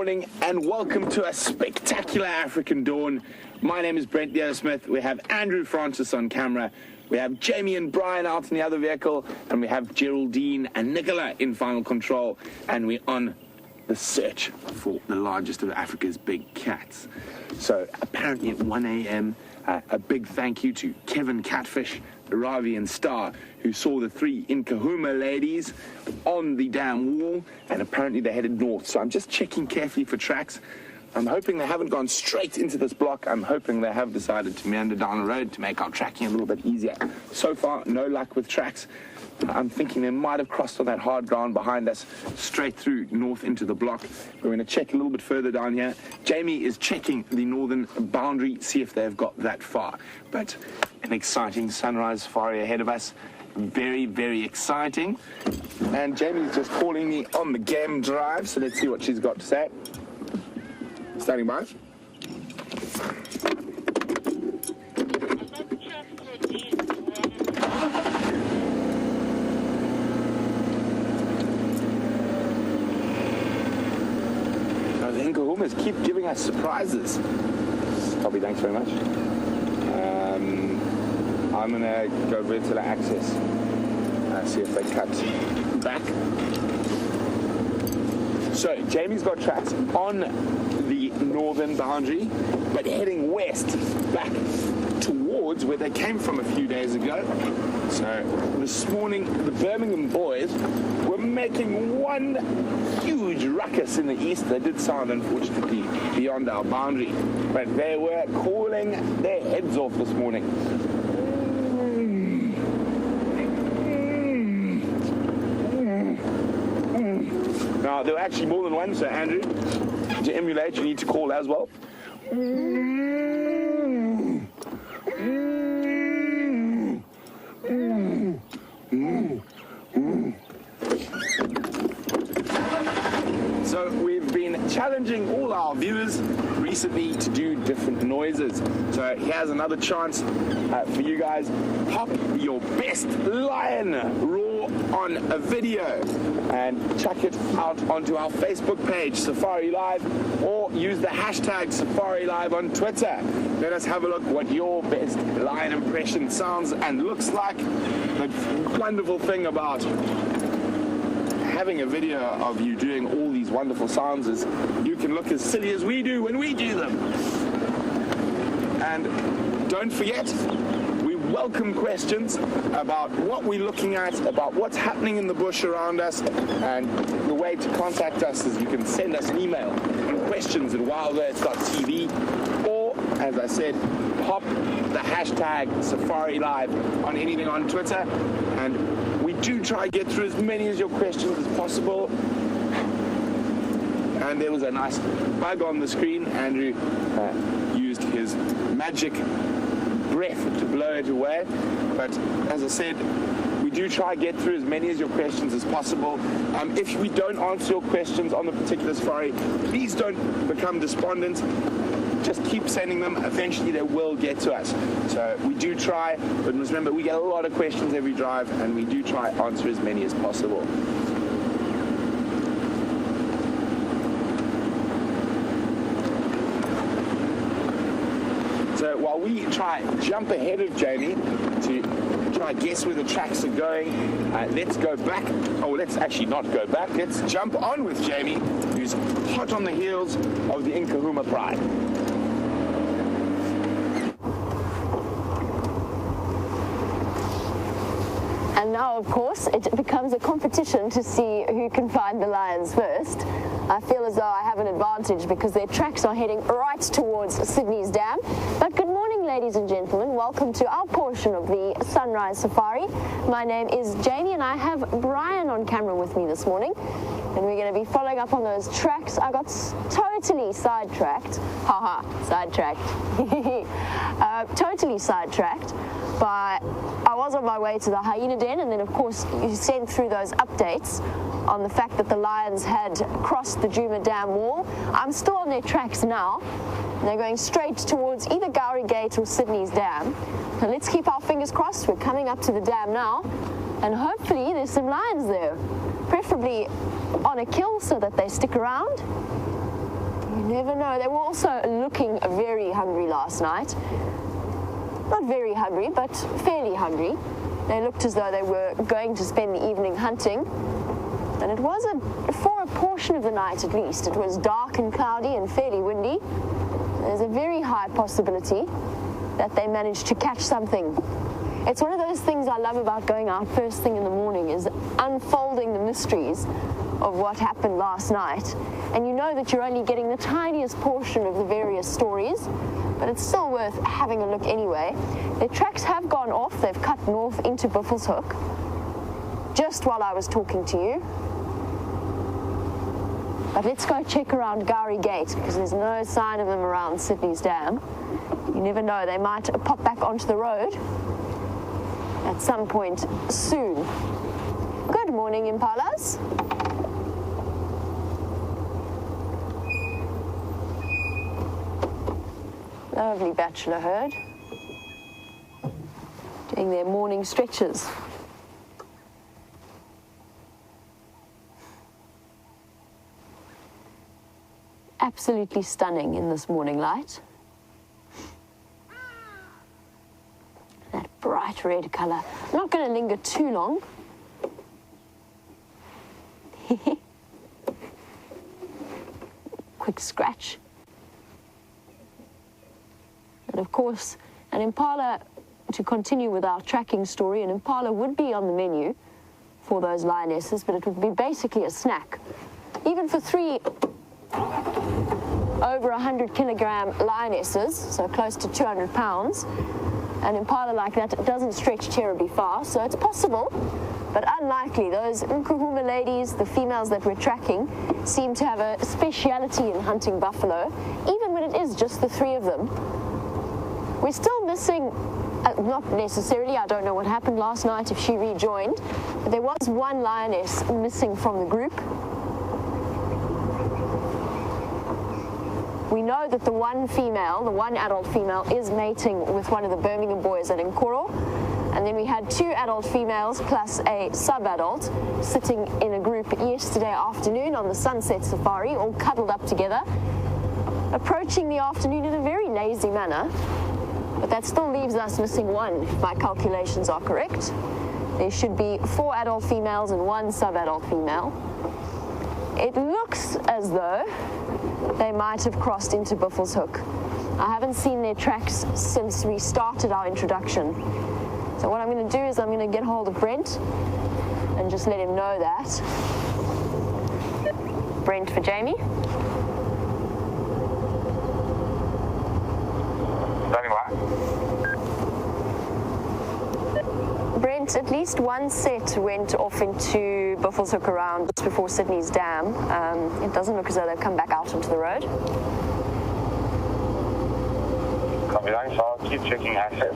morning and welcome to a spectacular African dawn. My name is Brent Smith. We have Andrew Francis on camera. We have Jamie and Bryan out in the other vehicle, and we have Geraldine and Nicola in final control, and we're on the search for the largest of Africa's big cats. So apparently at 1 a.m, a big thank you to Kevin Catfish, Ravi and Star, who saw the three Nkahuma ladies on the dam wall, and apparently they headed north. So I'm just checking carefully for tracks. I'm hoping they haven't gone straight into this block. I'm hoping they have decided to meander down the road to make our tracking a little bit easier. So far, no luck with tracks. I'm thinking they might have crossed on that hard ground behind us, straight through north into the block. We're going to check a little bit further down here. Jamie is checking the northern boundary, see if they've got that far. But an exciting sunrise safari ahead of us. Very, very exciting. And Jamie's just calling me on the game drive, so let's see what she's got to say. Standing by. The Nkahumas keep giving us surprises. Copy, thanks very much. I'm going to go vertical access. See if they cut back. So, Jamie's got tracks on the northern boundary, but heading west, back towards where they came from a few days ago. So, this morning, the Birmingham boys were making one huge ruckus in the east. They did sound, unfortunately, beyond our boundary, but they were calling their heads off this morning. Now, there were actually more than one, so Andrew, to emulate, you need to call as well. So we've been challenging all our viewers recently to do different noises. So here's another chance for you guys. Pop your best lion roar on a video and chuck it out onto our Facebook page, SafariLIVE, or use the hashtag SafariLIVE on Twitter. Let us have a look what your best lion impression sounds and looks like. The wonderful thing about having a video of you doing all these wonderful sounds is you can look as silly as we do when we do them. And don't forget, we welcome questions about what we're looking at, about what's happening in the bush around us, and the way to contact us is you can send us an email on questions@wildearth.tv, or, as I said, pop the hashtag SafariLIVE on anything on Twitter, and we do try to get through as many of your questions as possible. And there was a nice bug on the screen. Andrew used his magic breath to blow it away, but as I said, we do try to get through as many of your questions as possible. If we don't answer your questions on the particular safari, please don't become despondent. Just keep sending them. Eventually they will get to us. So we do try, but remember, we get a lot of questions every drive, and we do try to answer as many as possible. So while we try jump ahead of Jamie to try guess where the tracks are going, let's go back. Oh, let's actually not go back. Let's jump on with Jamie, who's hot on the heels of the Nkahuma pride. And now, of course, it becomes a competition to see who can find the lions first. I feel as though I have an advantage because their tracks are heading right towards Sydney's dam. But good morning, ladies and gentlemen. Welcome to our portion of the Sunrise Safari. My name is Jamie, and I have Bryan on camera with me this morning. And we're going to be following up on those tracks. I got totally sidetracked. Haha, sidetracked. Totally sidetracked. But I was on my way to the hyena den, and then of course you sent through those updates on the fact that the lions had crossed the Djuma dam wall. I'm still on their tracks now, and they're going straight towards either Gowrie Gate or Sydney's dam. So let's keep our fingers crossed. We're coming up to the dam now, and hopefully there's some lions. lions there, preferably on a kill so that they stick around. never know. They were also looking very hungry last night. Not very hungry, but fairly hungry. They looked as though they were going to spend the evening hunting. And it was, for a portion of the night at least, it was dark and cloudy and fairly windy. There's a very high possibility that they managed to catch something. It's one of those things I love about going out first thing in the morning, is unfolding the mysteries of what happened last night. And you know that you're only getting the tiniest portion of the various stories, but it's still worth having a look anyway. Their tracks have gone off. They've cut north into Buffelshoek just while I was talking to you. But let's go check around Gowrie Gate, because there's no sign of them around Sydney's Dam. You never know, they might pop back onto the road at some point soon. Good morning, impalas. Lovely bachelor herd doing their morning stretches. Absolutely stunning in this morning light. That bright red colour. I'm not going to linger too long. Quick scratch. And of course, an impala, to continue with our tracking story, an impala would be on the menu for those lionesses, but it would be basically a snack. Even for 3 over 100 kilogram lionesses, so close to 200 pounds, an impala like that doesn't stretch terribly far, so it's possible, but unlikely. Those Nkuhuma ladies, the females that we're tracking, seem to have a speciality in hunting buffalo, even when it is just the 3 of them. We're still missing, not necessarily, I don't know what happened last night if she rejoined, but there was 1 lioness missing from the group. We know that the 1 female, the 1 adult female, is mating with one of the Birmingham boys at Nkoro. And then we had 2 adult females plus a sub-adult sitting in a group yesterday afternoon on the sunset safari, all cuddled up together, approaching the afternoon in a very lazy manner. But that still leaves us missing 1, if my calculations are correct. There should be 4 adult females and 1 sub-adult female. It looks as though they might have crossed into Buffelshoek. I haven't seen their tracks since we started our introduction. So what I'm going to do is I'm going to get hold of Brent and just let him know that. Brent for Jamie. Brent, at least 1 set went off into Buffelshoek around just before Sydney's Dam. It doesn't look as though they've come back out onto the road. Copy that, so I'll keep checking access.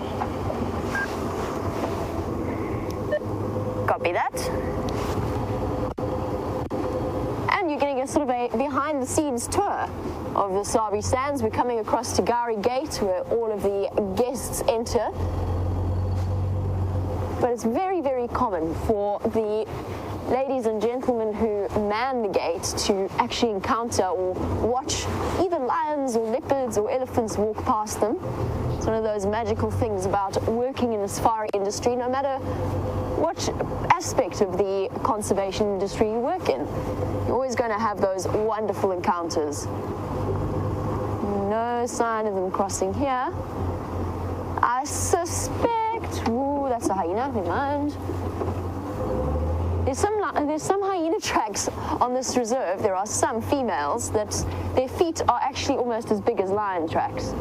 Copy that. And you're getting a sort of a behind-the-scenes tour of the Sabi Sands. We're coming across to Gowrie Gate, where all of the guests enter. But it's very, very common for the ladies and gentlemen who man the gate to actually encounter or watch either lions or leopards or elephants walk past them. It's one of those magical things about working in the safari industry, no matter what aspect of the conservation industry you work in. You're always going to have those wonderful encounters. No sign of them crossing here. I suspect, ooh, that's a hyena, never mind. There's some hyena tracks on this reserve. There are some females that their feet are actually almost as big as lion tracks.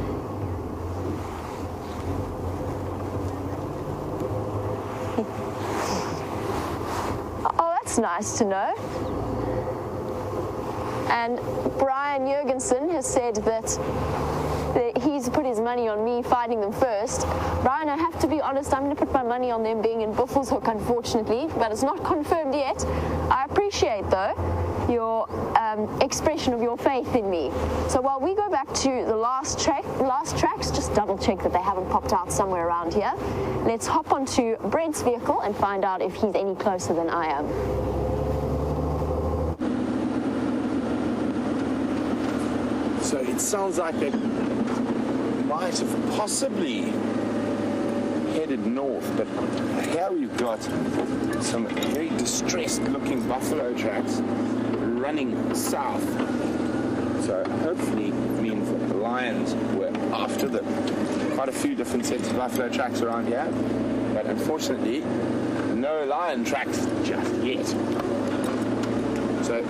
Oh, that's nice to know. And Bryan has said that he's put his money on me finding them first. Bryan, I have to be honest, I'm going to put my money on them being in Buffelshoek, unfortunately, but it's not confirmed yet. I appreciate, though, your expression of your faith in me. So while we go back to the last tracks, just double check that they haven't popped out somewhere around here. Let's hop onto Brent's vehicle and find out if he's any closer than I am. So it sounds like they might have possibly headed north, but here we've got some very distressed looking buffalo tracks running south. So hopefully it means that the lions were after them. Quite a few different sets of buffalo tracks around here, but unfortunately no lion tracks just yet. So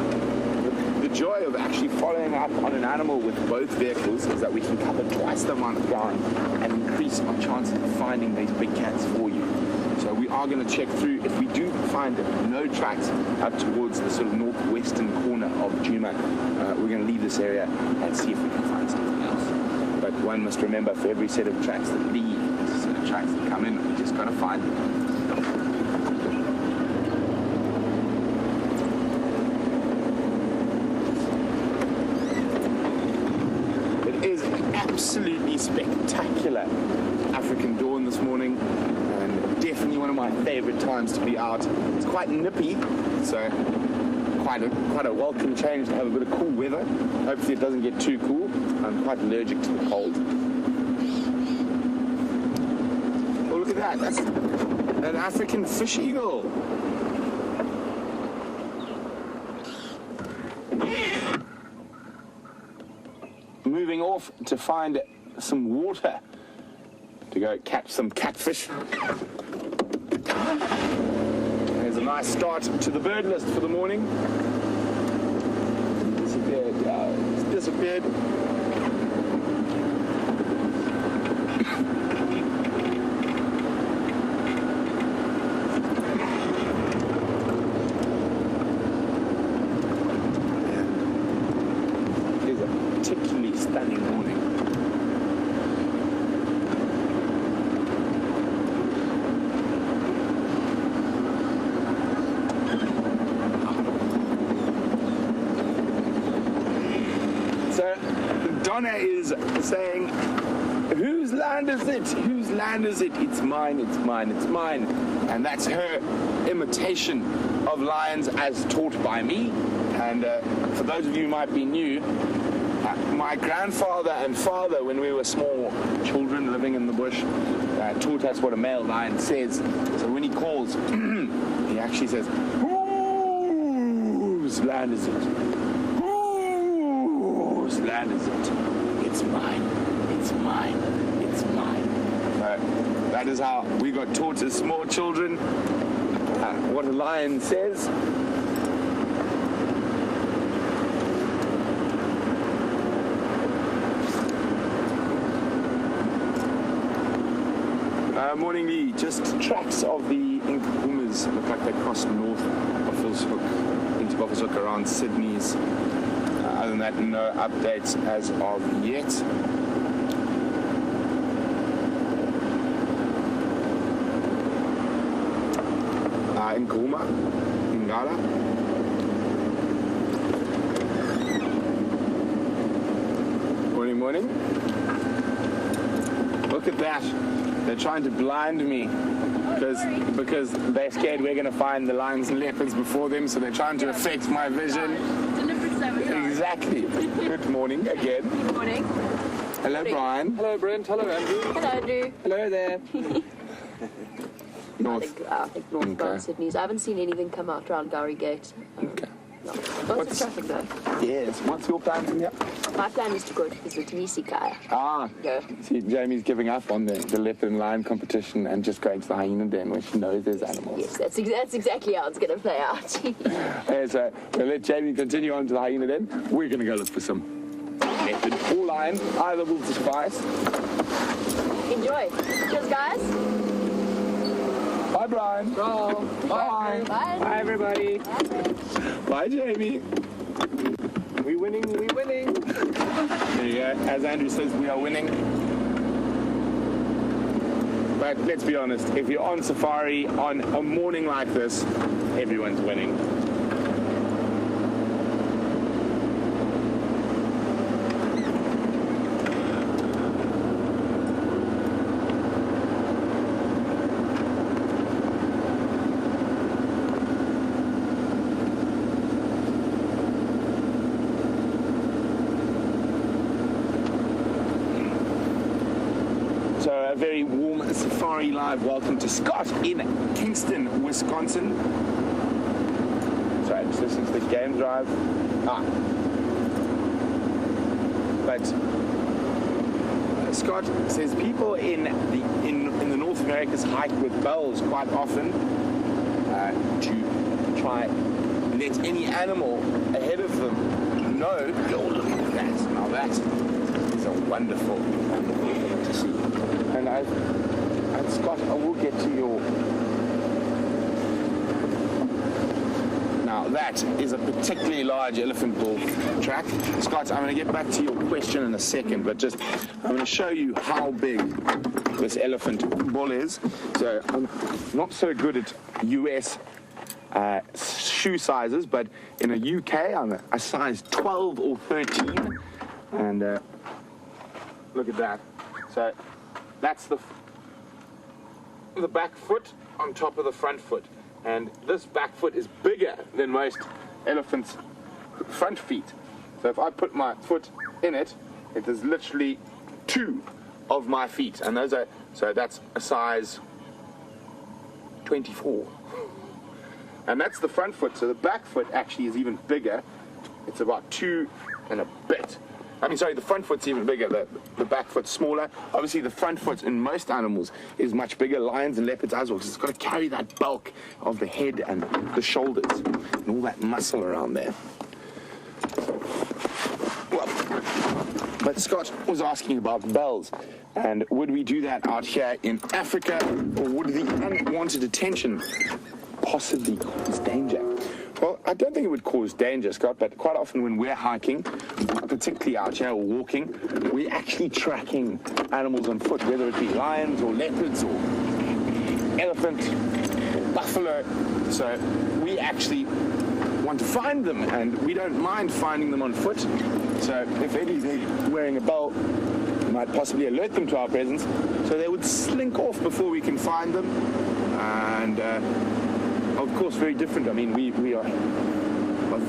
the joy of actually following up on an animal with both vehicles is that we can cover twice the amount of ground and increase our chances of finding these big cats for you. So we are going to check through. If we do find no tracks up towards the sort of northwestern corner of Djuma, we're going to leave this area and see if we can find something else. But one must remember, for every set of tracks that leave, there's a set of tracks that come in. We just got to find them. Absolutely spectacular African dawn this morning, and definitely one of my favorite times to be out. It's quite nippy, so quite a welcome change to have a bit of cool weather. Hopefully it doesn't get too cool. I'm quite allergic to the cold. Oh, look at that. That's an African fish eagle. Moving off to find some water to go catch some catfish. There's a nice start to the bird list for the morning. Disappeared. It's disappeared. Particularly stunning morning. So Donna is saying, whose land is it? Whose land is it? It's mine, it's mine, it's mine. And that's her imitation of lions as taught by me. And for those of you who might be new, my grandfather and father, when we were small children living in the bush, taught us what a male lion says. So when he calls, he actually says, whose land is it? Whose land is it? It's mine, it's mine, it's mine. That is how we got taught as small children what a lion says. Morning, Lee. Just tracks of the Pumas look like they crossed north into Buffalo's Hook around Sydney's. Other than that, no updates as of yet. In Kuma, in Ngala. Morning, morning. Look at that. They're trying to blind me because they're scared we're going to find the lions and leopards before them, so they're trying to affect my vision. Deliberate sabotage. Exactly. Good morning again. Good morning. Hello, Morning. Bryan. Hello, Brent. Hello, Andrew. Hello, Andrew. Hello there. North. I think northbound Okay. Sydney's. I haven't seen anything come out around Gowrie Gate. Okay. No. Lots of traffic though. Yes. What's your plan from here? My plan is to go to visit Kaya. Go. See, Jamie's giving up on the leopard and lion competition and just going to the hyena den where she knows there's animals. Yes, that's exactly how it's going to play out. Okay, so we'll let Jamie continue on to the hyena den. We're going to go look for some leopard or lion. Either will suffice. Enjoy. Cheers, guys. Bye, Bryan. Oh, Bye. Bye. Bye, everybody. Bye, Jamie. We winning, we winning. There you go. As Andrew says, we are winning. But let's be honest, if you're on safari on a morning like this, everyone's winning. Safari Live. Welcome to Scott in Kingston, Wisconsin. Sorry, just listen to the game drive. But Scott says people in the North Americas hike with bells quite often to try let any animal ahead of them know. Oh, look at that! Now that is a wonderful, wonderful thing to see. And Scott, I will get to your. Now that is a particularly large elephant bull track. Scott, I'm going to get back to your question in a second, but just I'm going to show you how big this elephant bull is. So I'm not so good at US shoe sizes, but in the UK I'm a size 12 or 13, and look at that. So that's the back foot on top of the front foot. And this back foot is bigger than most elephants' front feet. So if I put my foot in it, it is literally 2 of my feet. And those are, so that's a size 24. And that's the front foot. So the back foot actually is even bigger. It's about 2 and a bit. I mean, sorry, the front foot's even bigger, the back foot's smaller. Obviously, the front foot in most animals is much bigger, lions and leopards as well, because it's got to carry that bulk of the head and the shoulders and all that muscle around there. Well, but Scott was asking about bells, and would we do that out here in Africa, or would the unwanted attention possibly cause danger? Well, I don't think it would cause danger, Scott, but quite often when we're hiking, particularly out here or walking, we're actually tracking animals on foot, whether it be lions or leopards or elephant or buffalo. So we actually want to find them, and we don't mind finding them on foot. So if anything, wearing a bell might possibly alert them to our presence, so they would slink off before we can find them. And of course, very different. I mean, we are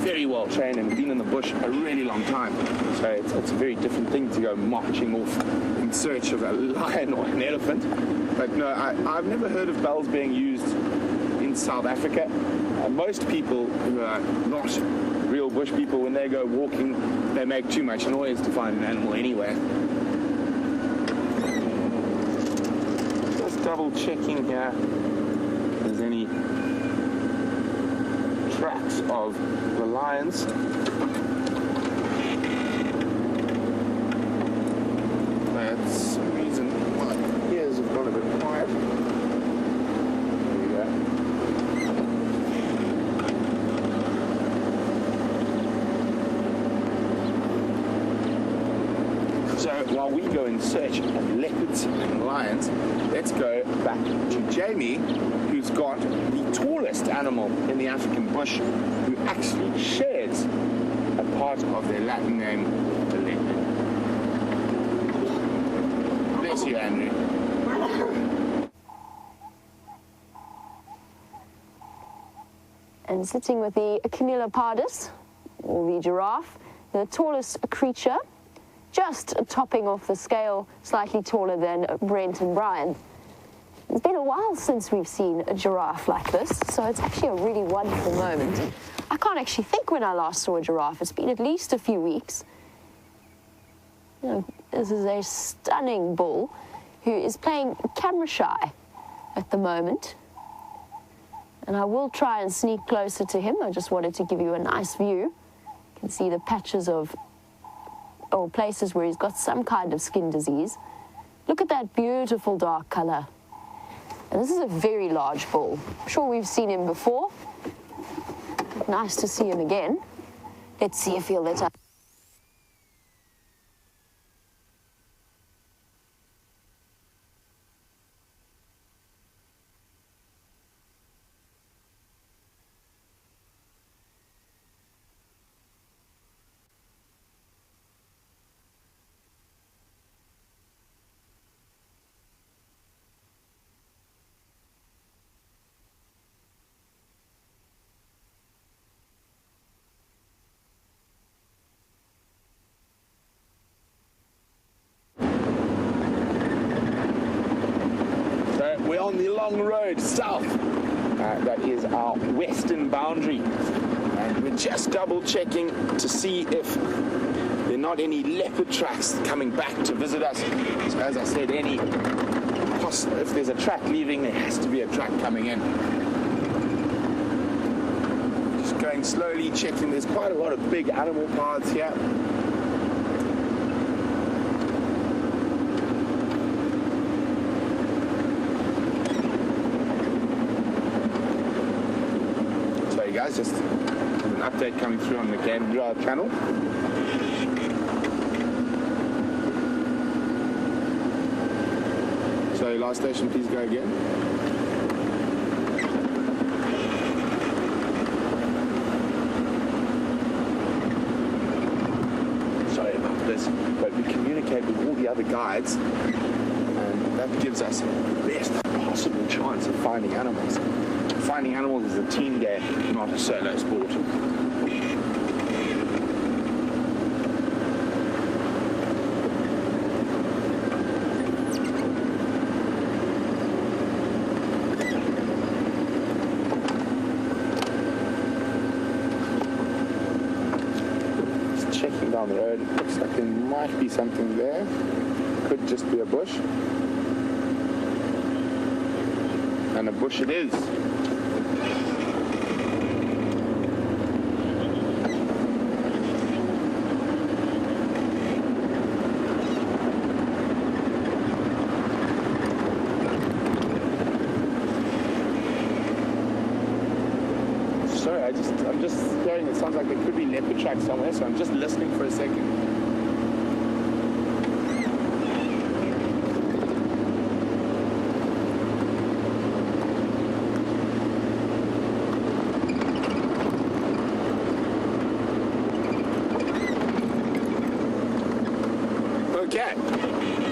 very well trained and been in the bush a really long time. So it's a very different thing to go marching off in search of a lion or an elephant. But no, I've never heard of bells being used in South Africa. Most people who are not real bush people, when they go walking, they make too much noise to find an animal anyway. Just double checking here if there's any tracks of the lions. For some reason my ears have gone a bit quiet. There we go. So while we go in search of leopards and lions, let's go back to Jamie, who's got the tallest animal in the African bush, who actually shares a part of their Latin name, the leopard. Bless you, Andrew. And sitting with the Camelopardus, or the giraffe, the tallest creature, just topping off the scale, slightly taller than Brent and Bryan. It's been a while since we've seen a giraffe like this, so it's actually a really wonderful moment. I can't actually think when I last saw a giraffe. It's been at least a few weeks. You know, this is a stunning bull who is playing camera shy at the moment. And I will try and sneak closer to him. I just wanted to give you a nice view. You can see the patches of, or places where he's got some kind of skin disease. Look at that beautiful dark color. And this is a very large bull. I'm sure we've seen him before. Nice to see him again. Let's see if he'll let us. down the long road south. That is our western boundary. And we're just double checking to see if there are not any leopard tracks coming back to visit us. So as I said, if there's a track leaving, there has to be a track coming in. Just going slowly, checking. There's quite a lot of big animal paths here. Guys, just an update coming through on the Game Drive channel. So last station, please go again. Sorry about this, but we communicate with all the other guides, and that gives us the best possible chance of finding animals. Finding animals is a team game, not a solo sport. Just checking down the road, it looks like there might be something there. Could just be a bush. And a bush it is. I'm just hearing it sounds like there could be leopard tracks somewhere, so I'm just listening for a second. Okay.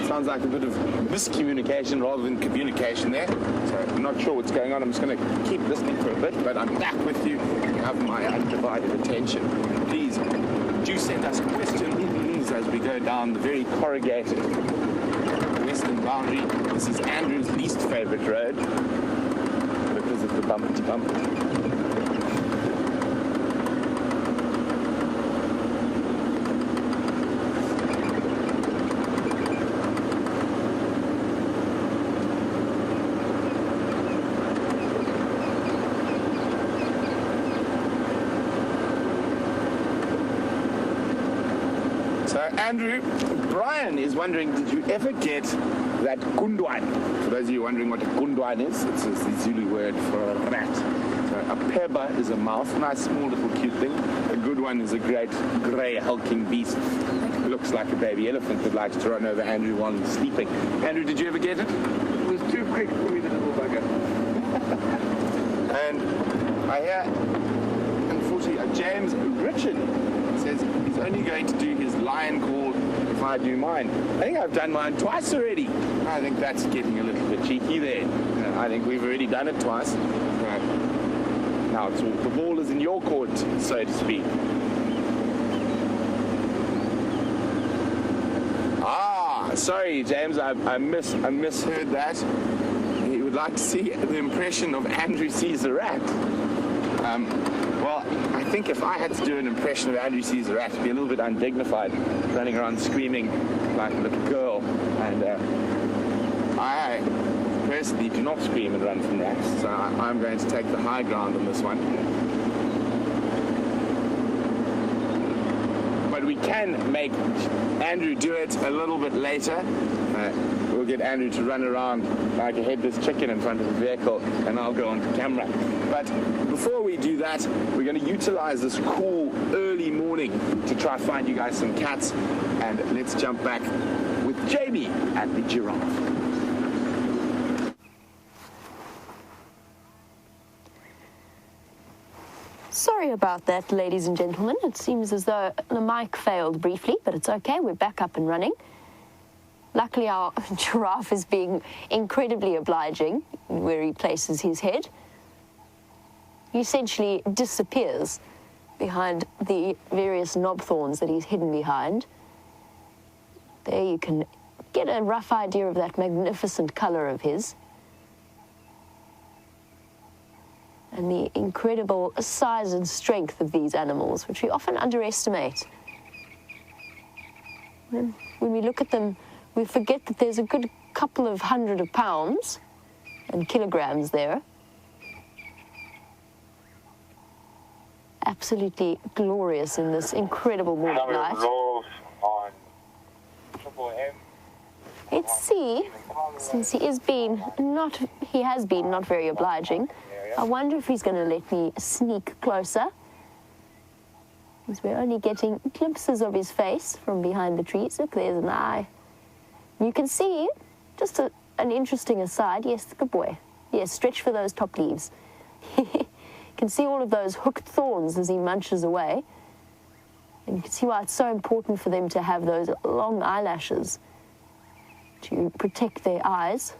Sounds like a bit of miscommunication rather than communication there. So I'm not sure what's going on. I'm just going to keep listening for a bit, but I'm back with you. You have my undivided attention. Please do send us questions as we go down the very corrugated western boundary. This is Andrew's least favorite road because of the bumper to bumper. Andrew, Bryan is wondering, did you ever get that gundwine? For those of you wondering what a gundwine is, it's the Zulu word for a rat. So a peba is a mouse, nice small little cute thing. A good one is a great grey hulking beast. It looks like a baby elephant that likes to run over Andrew while he's sleeping. Andrew, did you ever get it? It was too quick for me, the little bugger. And I hear, unfortunately, James Richard says he's only going to do his lion call if I do mine. I think I've done mine twice already. I think that's getting a little bit cheeky there. I think we've already done it twice. Now the ball is in your court, so to speak. Sorry, James, I misheard that. He would like to see the impression of Andrew sees a rat. Well, I think if I had to do an impression of Andrew sees a rat, it'd be a little bit undignified, running around screaming like a little girl. And I personally do not scream and run from rats, so I'm going to take the high ground on this one. But we can make Andrew do it a little bit later. We'll get Andrew to run around like a headless chicken in front of the vehicle, and I'll go onto camera. But before we do that, we're going to utilize this cool early morning to try to find you guys some cats. And let's jump back with Jamie at the giraffe. Sorry about that, ladies and gentlemen. It seems as though the mic failed briefly, but it's okay. We're back up and running. Luckily, our giraffe is being incredibly obliging where he places his head. He essentially disappears behind the various knob thorns that he's hidden behind. There you can get a rough idea of that magnificent color of his. and the incredible size and strength of these animals, which we often underestimate. When we look at them, we forget that there's a good couple of hundred of pounds and kilograms there. Absolutely glorious in this incredible morning light. Let's see, since he has been not very obliging, I wonder if he's going to let me sneak closer, because we're only getting glimpses of his face from behind the trees. Look, there's an eye. You can see, just an interesting aside, yes, good boy. Yes, stretch for those top leaves. You can see all of those hooked thorns as he munches away. And you can see why it's so important for them to have those long eyelashes to protect their eyes.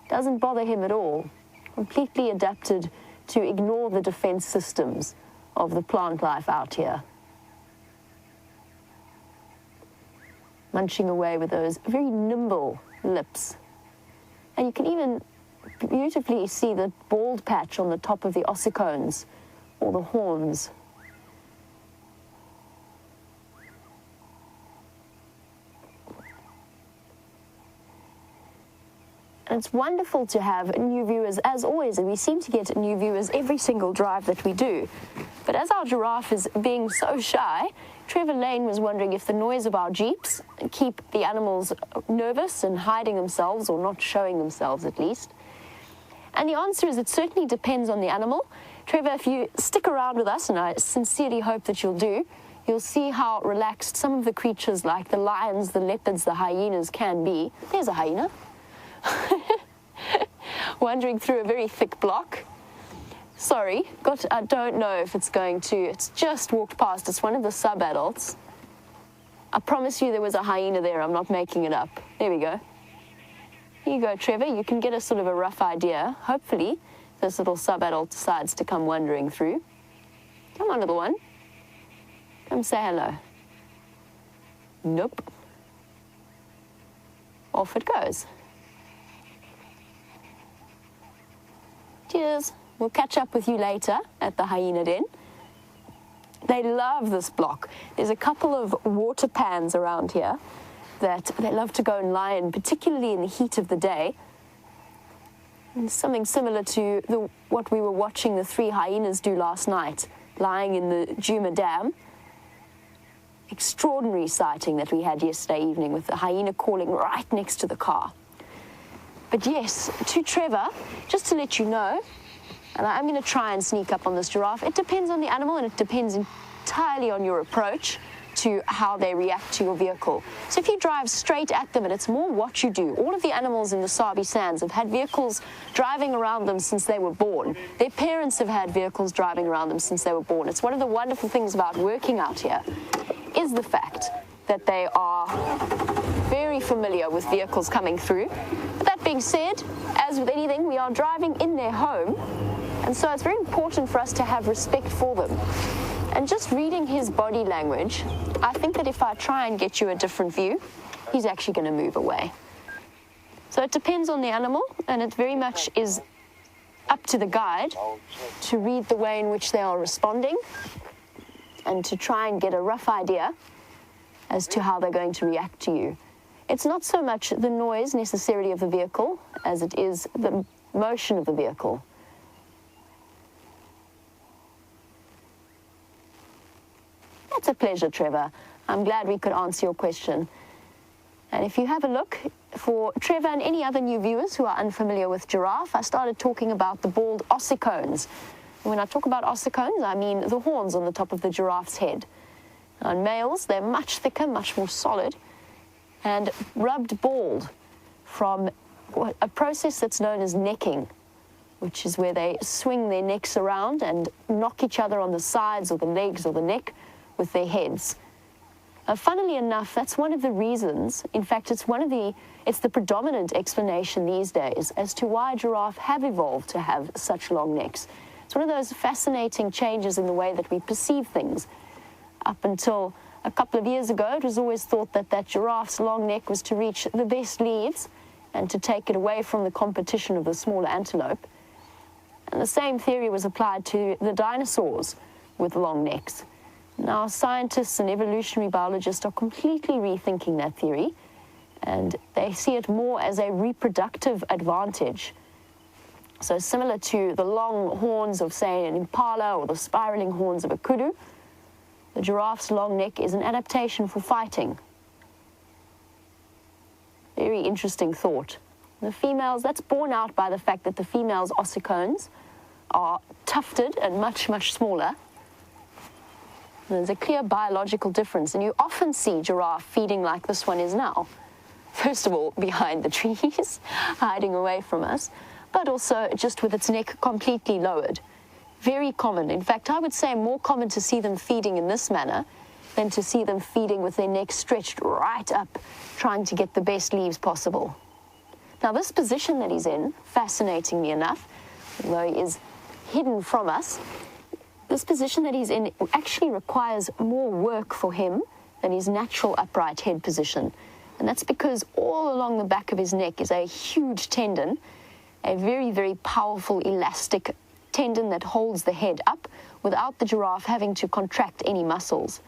Doesn't bother him at all. Completely adapted to ignore the defense systems of the plant life out here. Munching away with those very nimble lips. And you can even beautifully see the bald patch on the top of the ossicones, or the horns. And it's wonderful to have new viewers, as always, and we seem to get new viewers every single drive that we do. But as our giraffe is being so shy, Trevor Lane was wondering if the noise of our jeeps keep the animals nervous and hiding themselves, or not showing themselves at least. And the answer is it certainly depends on the animal. Trevor, if you stick around with us, and I sincerely hope that you'll do, you'll see how relaxed some of the creatures like the lions, the leopards, the hyenas can be. There's a hyena. Wandering through a very thick block. Sorry, I don't know if it's going to, it's just walked past. It's one of the sub-adults. I promise you there was a hyena there. I'm not making it up. There we go. Here you go, Trevor. You can get a sort of a rough idea. Hopefully, this little sub-adult decides to come wandering through. Come on, little one. Come say hello. Nope. Off it goes. Cheers. We'll catch up with you later at the hyena den. They love this block. There's a couple of water pans around here that they love to go and lie in, particularly in the heat of the day. And something similar to what we were watching the 3 hyenas do last night, lying in the Djuma Dam. Extraordinary sighting that we had yesterday evening with the hyena calling right next to the car. But yes, to Trevor, just to let you know, and I'm going to try and sneak up on this giraffe. It depends on the animal, and it depends entirely on your approach to how they react to your vehicle. So if you drive straight at them, and it's more what you do. All of the animals in the Sabi Sands have had vehicles driving around them since they were born. Their parents have had vehicles driving around them since they were born. It's one of the wonderful things about working out here, is the fact that they are very familiar with vehicles coming through. But that being said, as with anything, we are driving in their home, and so it's very important for us to have respect for them. And just reading his body language, I think that if I try and get you a different view, he's actually going to move away. So it depends on the animal, and it very much is up to the guide to read the way in which they are responding and to try and get a rough idea as to how they're going to react to you. It's not so much the noise necessarily of the vehicle as it is the motion of the vehicle. It's a pleasure, Trevor. I'm glad we could answer your question. And if you have a look for Trevor and any other new viewers who are unfamiliar with giraffe, I started talking about the bald ossicones. And when I talk about ossicones, I mean the horns on the top of the giraffe's head. On males, they're much thicker, much more solid, and rubbed bald from a process that's known as necking, which is where they swing their necks around and knock each other on the sides or the legs or the neck with their heads. Funnily enough, that's one of the reasons, in fact, it's the predominant explanation these days as to why giraffe have evolved to have such long necks. It's one of those fascinating changes in the way that we perceive things. Up until a couple of years ago, it was always thought that giraffe's long neck was to reach the best leaves and to take it away from the competition of the smaller antelope. And the same theory was applied to the dinosaurs with long necks. Now, scientists and evolutionary biologists are completely rethinking that theory, and they see it more as a reproductive advantage. So similar to the long horns of, say, an impala or the spiraling horns of a kudu, the giraffe's long neck is an adaptation for fighting. Very interesting thought. The females, that's borne out by the fact that the females' ossicones are tufted and much, much smaller. There's a clear biological difference, and you often see giraffe feeding like this one is now. First of all, behind the trees, hiding away from us, but also just with its neck completely lowered. Very common. In fact, I would say more common to see them feeding in this manner than to see them feeding with their neck stretched right up, trying to get the best leaves possible. Now, this position that he's in, fascinatingly enough, although he is hidden from us, this position that he's in actually requires more work for him than his natural upright head position. And that's because all along the back of his neck is a huge tendon, a very, very powerful elastic tendon that holds the head up without the giraffe having to contract any muscles.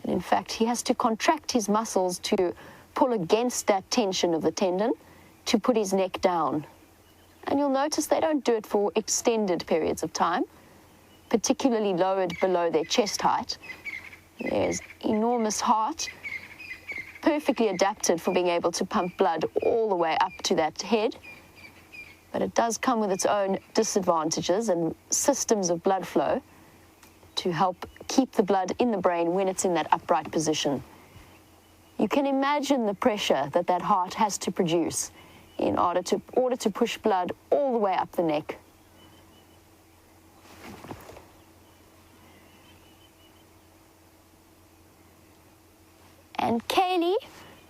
And in fact, he has to contract his muscles to pull against that tension of the tendon to put his neck down. And you'll notice they don't do it for extended periods of time, particularly lowered below their chest height. There's enormous heart, perfectly adapted for being able to pump blood all the way up to that head. But it does come with its own disadvantages and systems of blood flow to help keep the blood in the brain when it's in that upright position. You can imagine the pressure that that heart has to produce in order to push blood all the way up the neck. And Kaylee,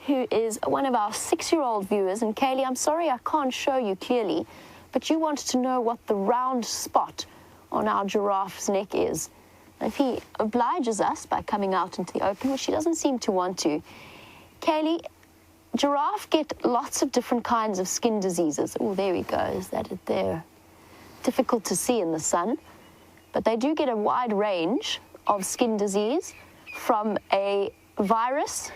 who is one of our 6-year-old viewers, and Kaylee, I'm sorry I can't show you clearly, but you wanted to know what the round spot on our giraffe's neck is. If he obliges us by coming out into the open, which he doesn't seem to want to, Kaylee, giraffe get lots of different kinds of skin diseases. Oh, there we go. Is that it there? Difficult to see in the sun, but they do get a wide range of skin disease, from a virus,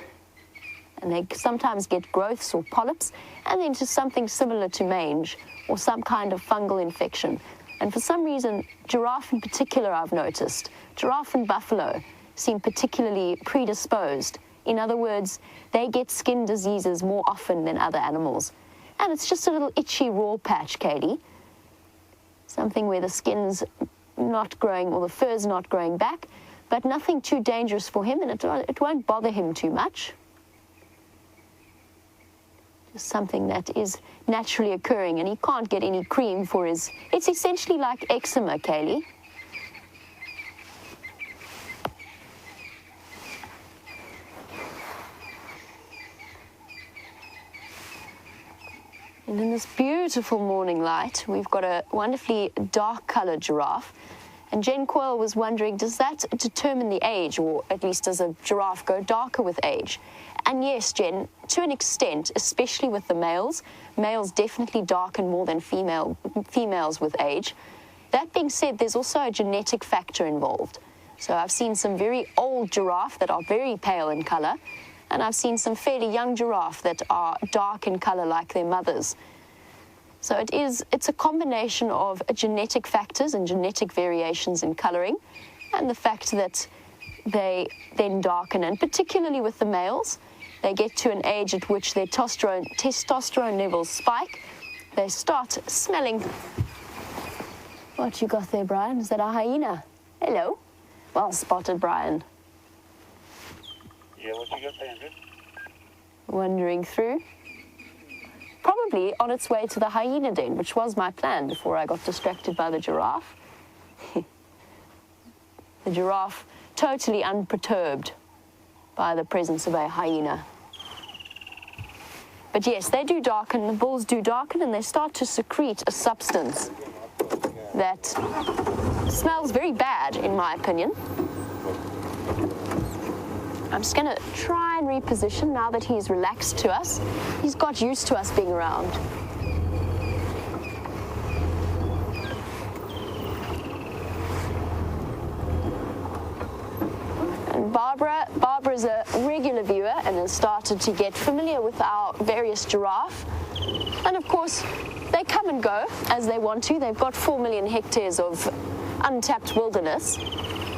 and they sometimes get growths or polyps, and then to something similar to mange or some kind of fungal infection. And for some reason, giraffe in particular, I've noticed, giraffe and buffalo seem particularly predisposed. In other words, they get skin diseases more often than other animals. And it's just a little itchy raw patch, Katie. Something where the skin's not growing or the fur's not growing back, but nothing too dangerous for him, and it won't bother him too much. Just something that is naturally occurring, and he can't get any cream for his... It's essentially like eczema, Kaylee. And in this beautiful morning light, we've got a wonderfully dark-coloured giraffe. And Jen Coyle was wondering, does that determine the age, or at least does a giraffe go darker with age? And yes, Jen, to an extent, especially with the males. Males definitely darken more than females with age. That being said, there's also a genetic factor involved. So I've seen some very old giraffe that are very pale in colour, and I've seen some fairly young giraffe that are dark in colour like their mothers. So it's a combination of genetic factors and genetic variations in colouring, and the fact that they then darken, and particularly with the males, they get to an age at which their testosterone levels spike. They start smelling. What you got there, Bryan? Is that a hyena? Hello. Well spotted, Bryan. Yeah, what you got there, Andrew? Wandering through. Probably on its way to the hyena den, which was my plan before I got distracted by the giraffe. The giraffe totally unperturbed by the presence of a hyena. But yes, they do darken, the bulls do darken, and they start to secrete a substance that smells very bad, in my opinion. I'm just going to try and reposition now that he's relaxed to us. He's got used to us being around. Barbara's a regular viewer and has started to get familiar with our various giraffe. And of course, they come and go as they want to. They've got 4 million hectares of untapped wilderness,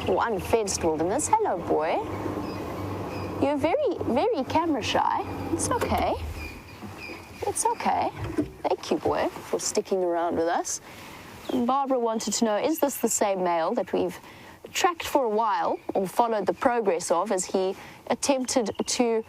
or unfenced wilderness. Hello, boy. You're very, very camera shy. It's okay. It's okay. Thank you, boy, for sticking around with us. And Barbara wanted to know, is this the same male that we've tracked for a while, or followed the progress of, as he attempted to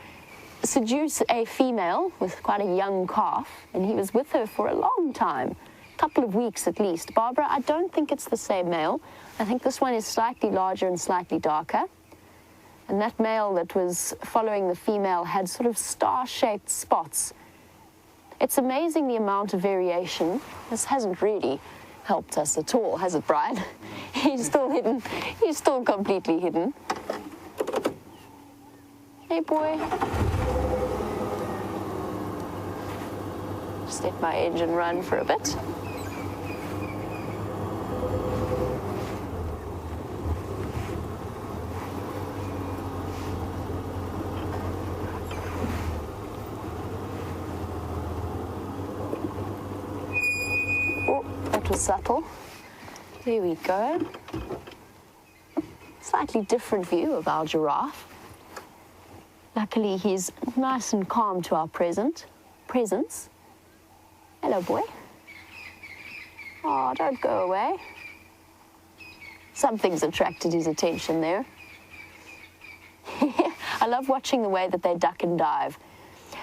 seduce a female with quite a young calf, and he was with her for a long time, a couple of weeks at least. Barbara, I don't think it's the same male. I think this one is slightly larger and slightly darker. And that male that was following the female had sort of star-shaped spots. It's amazing the amount of variation. This hasn't really helped us at all, has it, Bryan? He's still hidden. He's still completely hidden. Hey, boy. Just let my engine run for a bit. That was subtle. There we go. Slightly different view of our giraffe. Luckily, he's nice and calm to our presence. Hello, boy. Oh, don't go away. Something's attracted his attention there. I love watching the way that they duck and dive.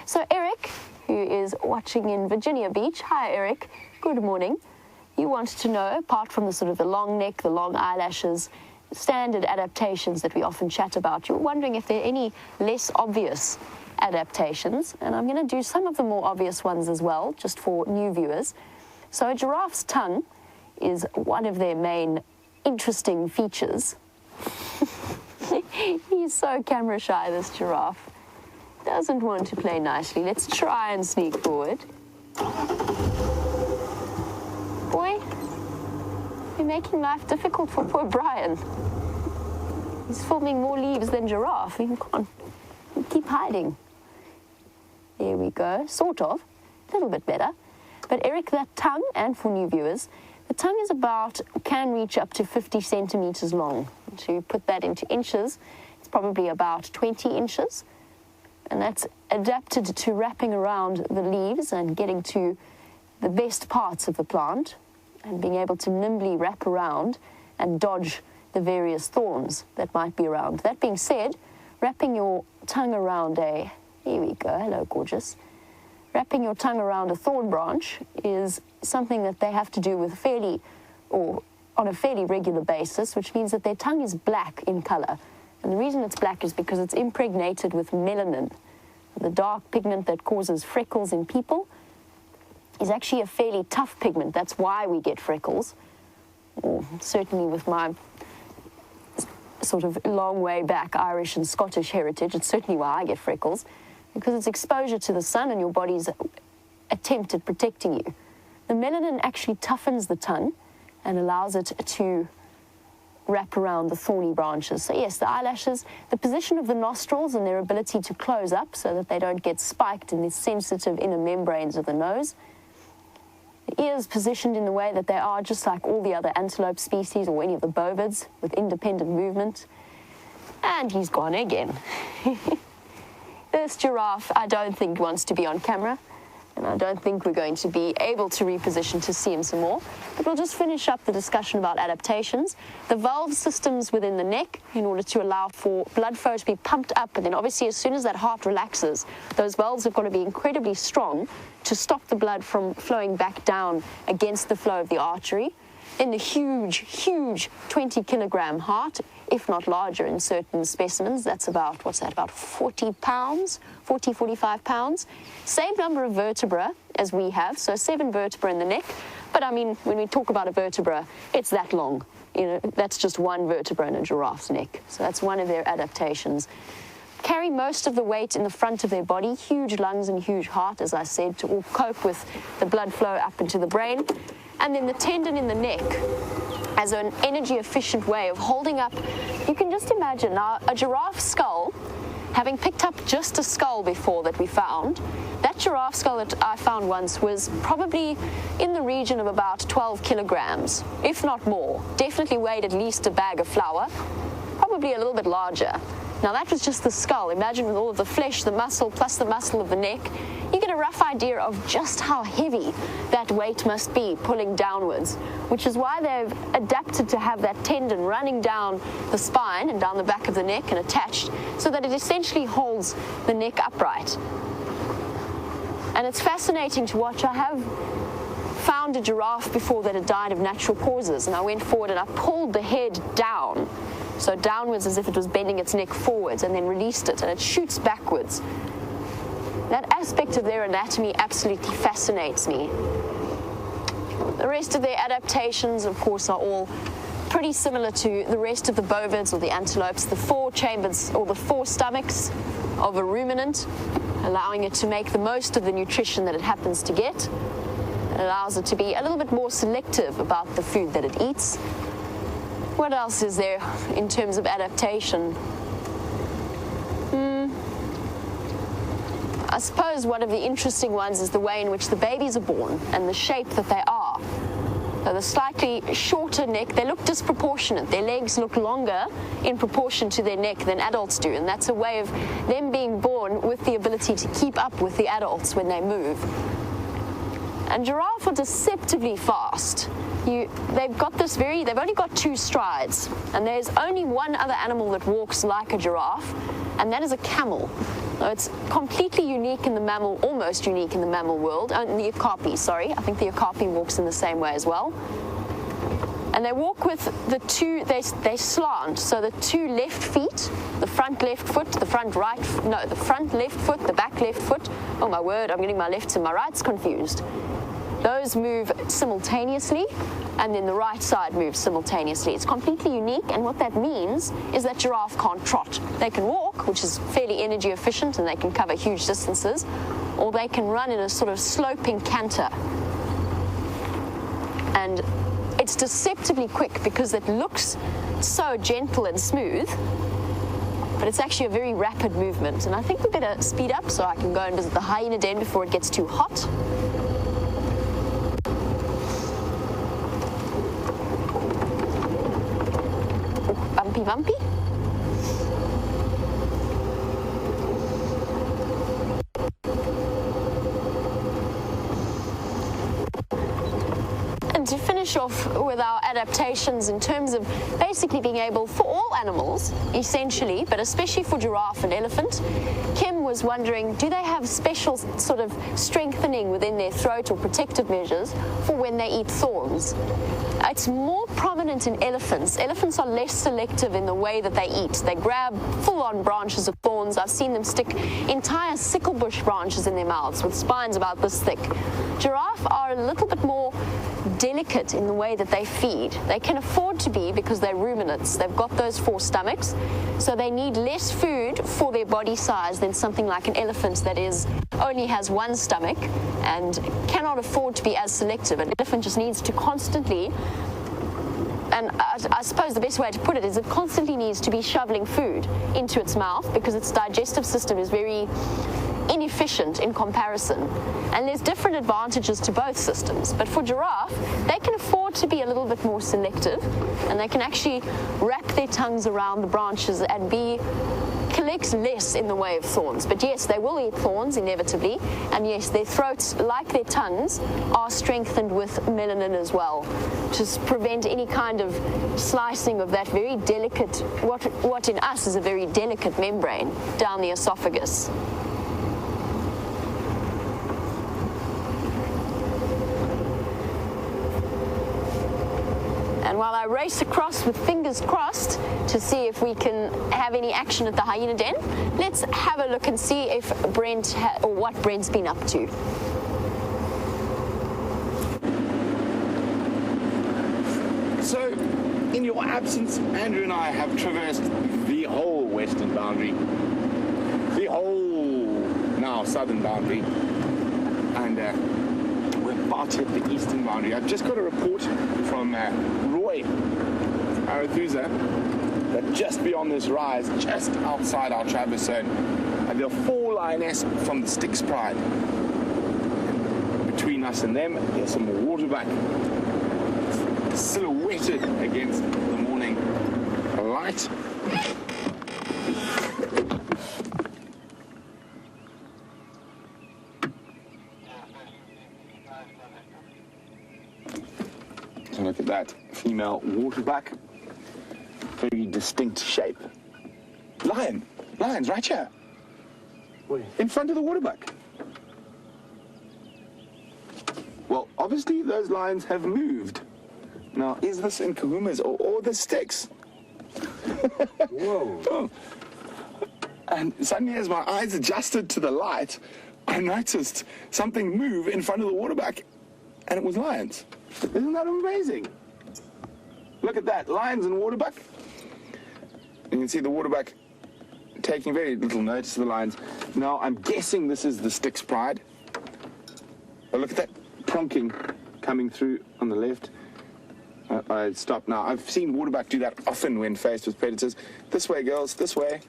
So Eric, who is watching in Virginia Beach. Hi, Eric. Good morning. You wanted to know, apart from the sort of the long neck, the long eyelashes, standard adaptations that we often chat about, you're wondering if there are any less obvious adaptations, and I'm going to do some of the more obvious ones as well, just for new viewers. So a giraffe's tongue is one of their main interesting features. He's so camera shy, this giraffe. Doesn't want to play nicely. Let's try and sneak forward. Boy, you're making life difficult for poor Bryan. He's filming more leaves than giraffe. You can't keep hiding. There we go, sort of, a little bit better. But Eric, that tongue, and for new viewers, the tongue is can reach up to 50 centimeters long. To put that into inches, it's probably about 20 inches. And that's adapted to wrapping around the leaves and getting to the best parts of the plant and being able to nimbly wrap around and dodge the various thorns that might be around. That being said, wrapping your tongue around here we go, hello gorgeous. Wrapping your tongue around a thorn branch is something that they have to do with on a fairly regular basis, which means that their tongue is black in color. And the reason it's black is because it's impregnated with melanin. The dark pigment that causes freckles in people is actually a fairly tough pigment. That's why we get freckles. Or certainly with my sort of long way back Irish and Scottish heritage, it's certainly why I get freckles, because it's exposure to the sun and your body's attempt at protecting you. The melanin actually toughens the tongue and allows it to wrap around the thorny branches. So yes, the eyelashes, the position of the nostrils and their ability to close up so that they don't get spiked in the sensitive inner membranes of the nose. The ears positioned in the way that they are, just like all the other antelope species or any of the bovids, with independent movement. And he's gone again. This giraffe, I don't think, wants to be on camera, and I don't think we're going to be able to reposition to see him some more. But we'll just finish up the discussion about adaptations. The valve systems within the neck, in order to allow for blood flow to be pumped up, and then obviously as soon as that heart relaxes, those valves have got to be incredibly strong to stop the blood from flowing back down against the flow of the artery. In the huge 20-kilogram heart, if not larger in certain specimens, that's about, about 40 pounds, 45 pounds. Same number of vertebra as we have, so 7 vertebrae in the neck. But I mean, when we talk about a vertebra, it's that long. You know, that's just one vertebra in a giraffe's neck. So that's one of their adaptations. Carry most of the weight in the front of their body, huge lungs and huge heart, as I said, to all cope with the blood flow up into the brain. And then the tendon in the neck as an energy efficient way of holding up. You can just imagine now a giraffe skull, having picked up just a skull before that we found. That giraffe skull that I found once was probably in the region of about 12 kilograms, if not more. Definitely weighed at least a bag of flour, probably a little bit larger. Now that was just the skull. Imagine with all of the flesh, the muscle, plus the muscle of the neck, you get a rough idea of just how heavy that weight must be pulling downwards, which is why they've adapted to have that tendon running down the spine and down the back of the neck and attached, so that it essentially holds the neck upright. And it's fascinating to watch. I have found a giraffe before that had died of natural causes, and I went forward and I pulled the head down, so downwards as if it was bending its neck forwards, and then released it, and it shoots backwards. That aspect of their anatomy absolutely fascinates me. The rest of their adaptations, of course, are all pretty similar to the rest of the bovids or the antelopes. The 4 chambers or the 4 stomachs of a ruminant, allowing it to make the most of the nutrition that it happens to get. It allows it to be a little bit more selective about the food that it eats. What else is there in terms of adaptation? I suppose one of the interesting ones is the way in which the babies are born and the shape that they are. So the slightly shorter neck, they look disproportionate. Their legs look longer in proportion to their neck than adults do, and that's a way of them being born with the ability to keep up with the adults when they move. And giraffe are deceptively fast. They've only got 2 strides, and there's only one other animal that walks like a giraffe, and that is a camel. So it's completely unique in the mammal, almost unique in the mammal world. The okapi, sorry. I think the okapi walks in the same way as well. And they walk with the 2, they slant, so the 2 left feet, the front left foot, the front left foot, the back left foot. Oh my word, I'm getting my lefts and my rights confused. Those move simultaneously, and then the right side moves simultaneously. It's completely unique, and what that means is that giraffe can't trot. They can walk, which is fairly energy efficient, and they can cover huge distances, or they can run in a sort of sloping canter. And it's deceptively quick because it looks so gentle and smooth, but it's actually a very rapid movement. And I think we better speed up so I can go and visit the hyena den before it gets too hot. Bumpy, bumpy. And to finish off with our adaptations in terms of basically being able, for all animals, essentially, but especially for giraffe and elephant, Kim was wondering, do they have special sort of strengthening within their throat or protective measures for when they eat thorns? It's more prominent in elephants. Elephants are less selective in the way that they eat. They grab full-on branches of thorns. I've seen them stick entire sickle bush branches in their mouths with spines about this thick. Giraffe are a little bit more delicate in the way that they feed. They can afford to be because they're ruminants. They've got those 4 stomachs, so they need less food for their body size than something like an elephant that only has 1 stomach and cannot afford to be as selective. An elephant just needs to constantly, and I suppose the best way to put it is it constantly needs to be shoveling food into its mouth because its digestive system is very inefficient in comparison. And there's different advantages to both systems. But for giraffe, they can afford to be a little bit more selective, and they can actually wrap their tongues around the branches and collect less in the way of thorns. But yes, they will eat thorns inevitably, and yes, their throats, like their tongues, are strengthened with melanin as well to prevent any kind of slicing of that very delicate, what in us is a very delicate membrane down the esophagus. And while I race across with fingers crossed to see if we can have any action at the hyena den, let's have a look and see if Brent or what Brent's been up to. So, in your absence, Andrew and I have traversed the whole western boundary, the whole now southern boundary, and we're out at the eastern boundary. I've just got a report from Roy Arathusa that just beyond this rise, just outside our Traverse zone, there are 4 lioness from the Styx Pride. Between us and them, there's some waterbuck silhouetted against the morning light. So look at that female waterbuck, very distinct shape. Lions right here, in front of the waterbuck. Well, obviously those lions have moved. Now, is this in Kahuma's or the Styx? Whoa. And suddenly, as my eyes adjusted to the light, I noticed something move in front of the waterbuck, and it was lions. Isn't that amazing? Look at that, lions and waterbuck. You can see the waterbuck taking very little notice of the lions. Now, I'm guessing this is the Styx Pride. Oh, look at that pronking coming through on the left. I stopped now. I've seen waterbuck do that often when faced with predators. This way, girls, this way.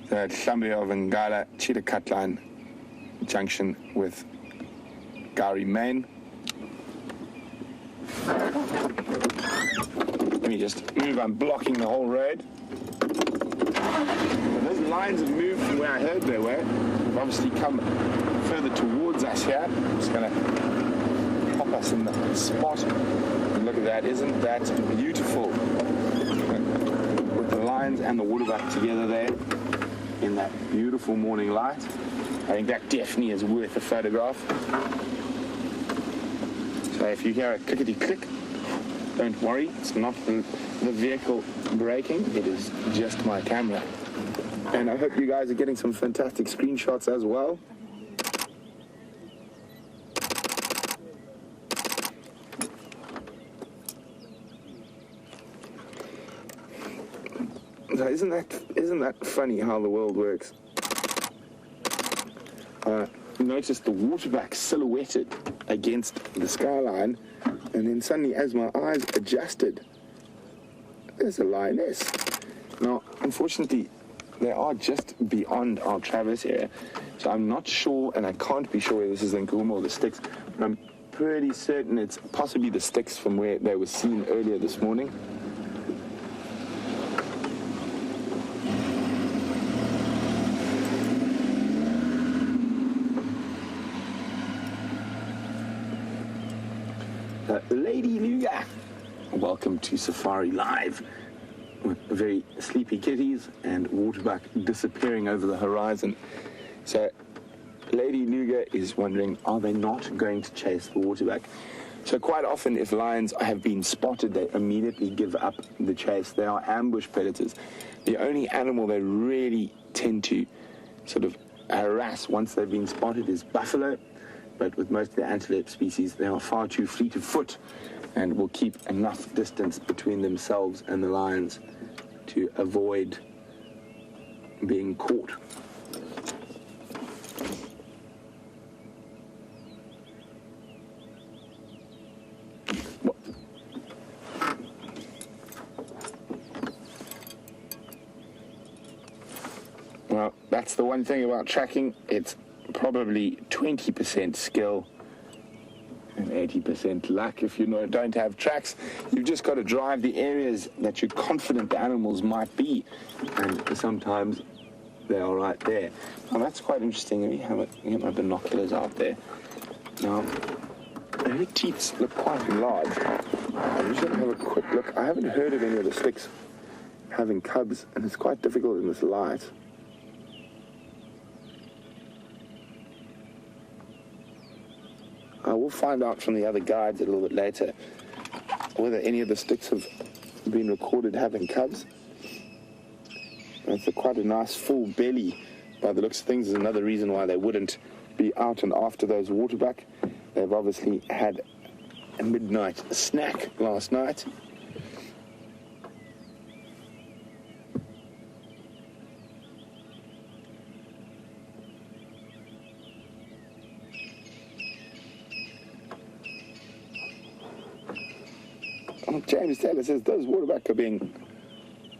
The Hlambia of Ngala Cheetah Cutline junction with Gowrie Main. Let me just move. I'm blocking the whole road. And those lines have moved from where I heard they were. They've obviously come further towards us here. I'm just going to pop us in the spot. And look at that. Isn't that beautiful? With the lions and the waterbuck together there in that beautiful morning light. I think that definitely is worth a photograph. So if you hear a clickety-click, don't worry, it's not the vehicle braking, it is just my camera. And I hope you guys are getting some fantastic screenshots as well. So isn't that funny how the world works? Notice the waterbuck silhouetted against the skyline, and then suddenly as my eyes adjusted, there's a lioness. Now, unfortunately, they are just beyond our Traverse area, so I'm not sure, and I can't be sure whether this is in Gowrie or the Styx, but I'm pretty certain it's possibly the Styx from where they were seen earlier this morning. Lady Luga, welcome to Safari Live. With very sleepy kitties and waterbuck disappearing over the horizon. So Lady Luga is wondering, are they not going to chase the waterbuck? So quite often if lions have been spotted, they immediately give up the chase. They are ambush predators. The only animal they really tend to sort of harass once they've been spotted is buffalo. But with most of the antelope species, they are far too fleet of foot and will keep enough distance between themselves and the lions to avoid being caught. Well, that's the one thing about tracking. It's probably 20% skill and 80% luck. If you don't have tracks, you've just got to drive the areas that you're confident the animals might be, and sometimes they are right there. Now that's quite interesting. Let me get my binoculars out there. Now, their teeth look quite large. I'm just going to have a quick look. I haven't heard of any of the Styx having cubs, and it's quite difficult in this light. We'll find out from the other guides a little bit later whether any of the Styx have been recorded having cubs. It's quite a nice full belly by the looks of things. Is another reason why they wouldn't be out and after those waterbuck. They've obviously had a midnight snack last night. James Taylor says those waterbuck are being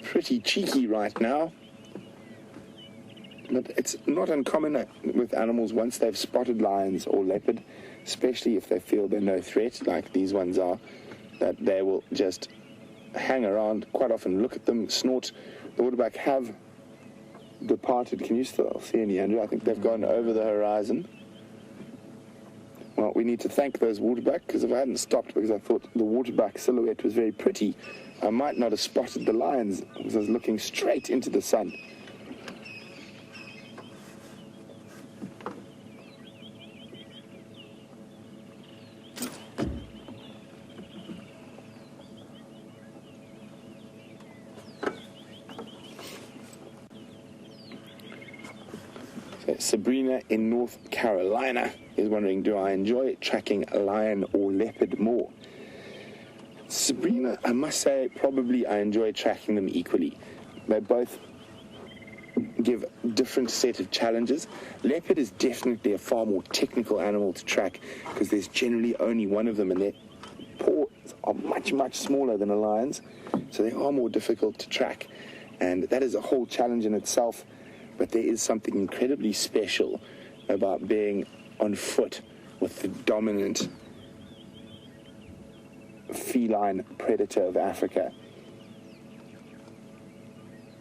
pretty cheeky right now. But it's not uncommon with animals once they've spotted lions or leopard, especially if they feel they're no threat, like these ones are, that they will just hang around, quite often look at them, snort. The waterbuck have departed. Can you still see any, Andrew? I think they've gone over the horizon. Well, we need to thank those waterbuck, because if I hadn't stopped because I thought the waterbuck silhouette was very pretty, I might not have spotted the lions because I was looking straight into the sun. Sabrina in North Carolina is wondering, do I enjoy tracking a lion or leopard more? Sabrina, I must say, probably I enjoy tracking them equally. They both give different set of challenges. Leopard is definitely a far more technical animal to track because there's generally only one of them and their paws are much, much smaller than a lion's, so they are more difficult to track. And that is a whole challenge in itself. But there is something incredibly special about being on foot with the dominant feline predator of Africa.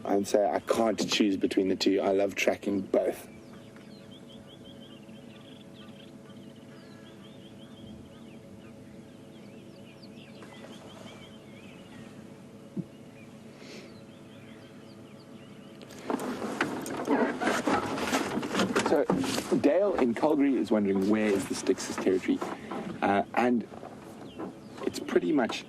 I'd say I can't choose between the two. I love tracking both. So Dale in Calgary is wondering where is the Styx' territory, and it's pretty much,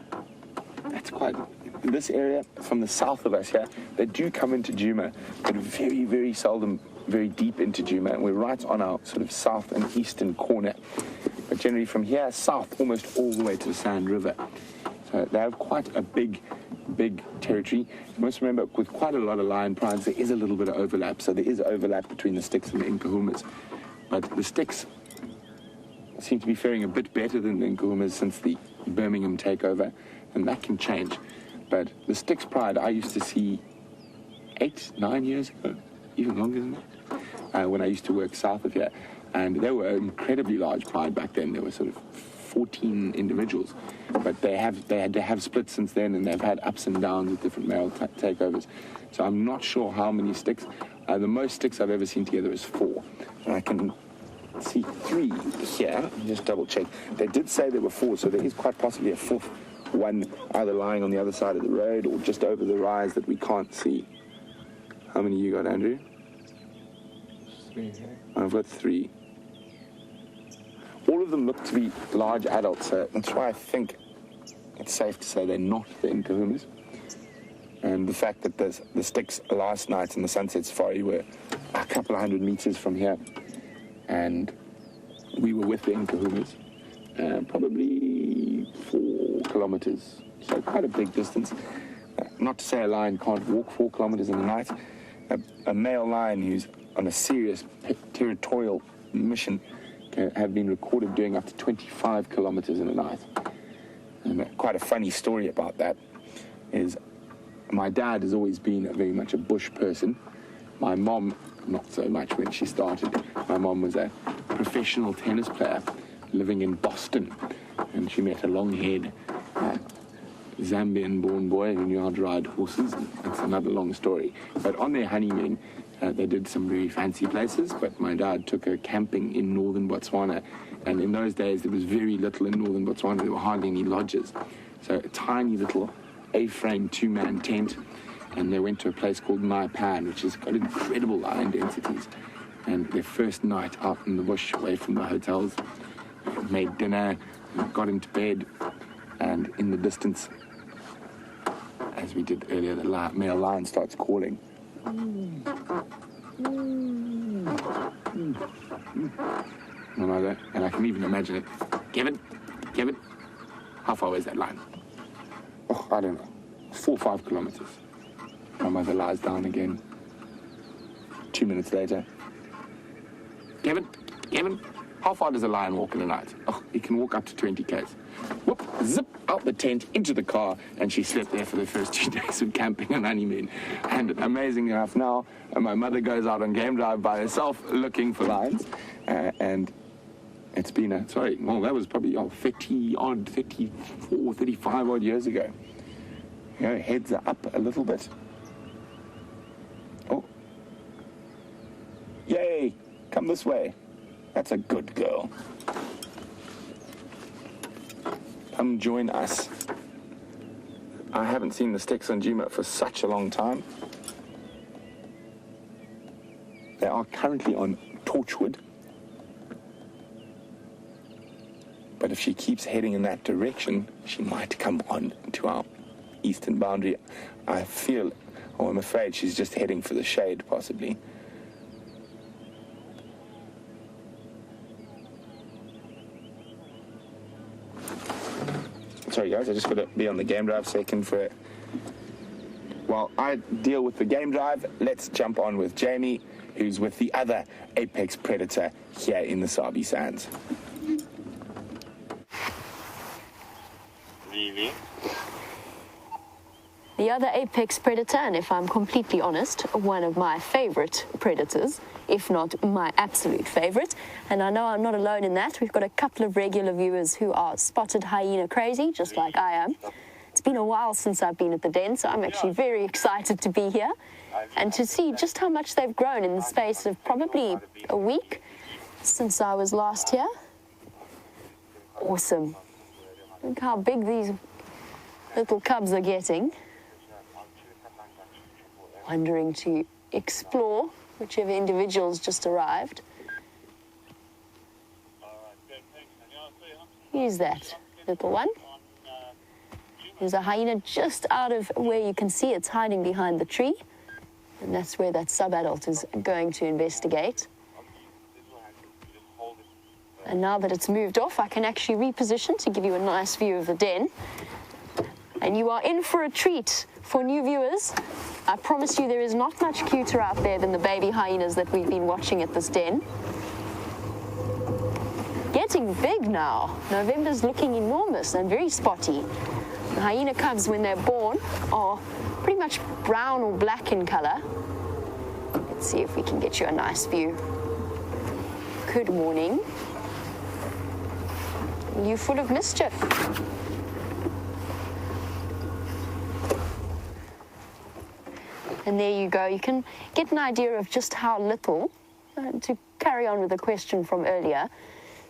that's quite, this area from the south of us here, they do come into Djuma, but very, very seldom very deep into Djuma, and we're right on our sort of south and eastern corner, but generally from here south almost all the way to the Sand River. So they have quite a big territory. You must remember, with quite a lot of lion prides, there is a little bit of overlap. So there is overlap between the Styx and the Nkuhumas. But the Styx seem to be faring a bit better than the Nkuhumas since the Birmingham takeover, and that can change. But the Styx pride I used to see 8-9 years ago, even longer than that, when I used to work south of here. And they were an incredibly large pride back then. There were sort of 14 individuals, but they had to have split since then, and they've had ups and downs with different male takeovers. So I'm not sure how many Styx. The most Styx I've ever seen together is 4, and I can see 3 here. Let me just double check. They did say there were 4, so there is quite possibly a 4th one either lying on the other side of the road or just over the rise that we can't see. How many you got, Andrew? 3. I've got 3. All of them look to be large adults, so that's why I think it's safe to say they're not the Nkuhumas. And the fact that the Styx last night in the Sunset Safari were a couple of 100 meters from here, and we were with the Nkuhumas, probably 4 kilometers, so quite a big distance. Not to say a lion can't walk 4 kilometers in the night. A male lion who's on a serious territorial mission have been recorded doing up to 25 kilometers in a night. And quite a funny story about that is my dad has always been very much a bush person. My mom, not so much when she started. My mom was a professional tennis player living in Boston, and she met a long-haired Zambian-born boy who knew how to ride horses. That's another long story. But on their honeymoon, they did some very fancy places, but my dad took her camping in northern Botswana, and in those days there was very little in northern Botswana. There were hardly any lodges, so a tiny little A-frame 2-man tent, and they went to a place called Pan, which has got incredible lion densities. And their first night out in the bush away from the hotels, made dinner, got into bed, and in the distance, as we did earlier, the male lion starts calling. And I can even imagine it. Kevin, how far away is that line? Oh, I don't know. 4 or 5 kilometers. My mother lies down again. 2 minutes later. Kevin, How far does a lion walk in a night? Oh, he can walk up to 20 k's. Whoop, zip, out the tent, into the car, and she slept there for the first 2 days of camping and honeymoon. And amazing enough now, my mother goes out on game drive by herself looking for lions, and it's been that was probably 34, 35 odd years ago. You know, heads are up a little bit. Oh. Yay, come this way. That's a good girl. Come join us. I haven't seen the sticks on Djuma for such a long time. They are currently on torchwood. But if she keeps heading in that direction, she might come on to our eastern boundary. I'm afraid she's just heading for the shade, possibly. Sorry guys, I just got to be on the game drive second for it. While I deal with the game drive, let's jump on with Jamie, who's with the other apex predator here in the Sabi Sands. Really? The other apex predator, and if I'm completely honest, one of my favorite predators, if not my absolute favorite. And I know I'm not alone in that. We've got a couple of regular viewers who are spotted hyena crazy, just like I am. It's been a while since I've been at the den, so I'm actually very excited to be here and to see just how much they've grown in the space of probably a week since I was last here. Awesome. Look how big these little cubs are getting. Wondering to explore whichever individuals just arrived. Here's that little one. There's a hyena just out of where you can see it's hiding behind the tree. And that's where that sub-adult is going to investigate. And now that it's moved off, I can actually reposition to give you a nice view of the den. And you are in for a treat. For new viewers, I promise you there is not much cuter out there than the baby hyenas that we've been watching at this den. Getting big now. November's looking enormous and very spotty. The hyena cubs, when they're born, are pretty much brown or black in color. Let's see if we can get you a nice view. Good morning. You full of mischief. And there you go. You can get an idea of just how little, to carry on with the question from earlier,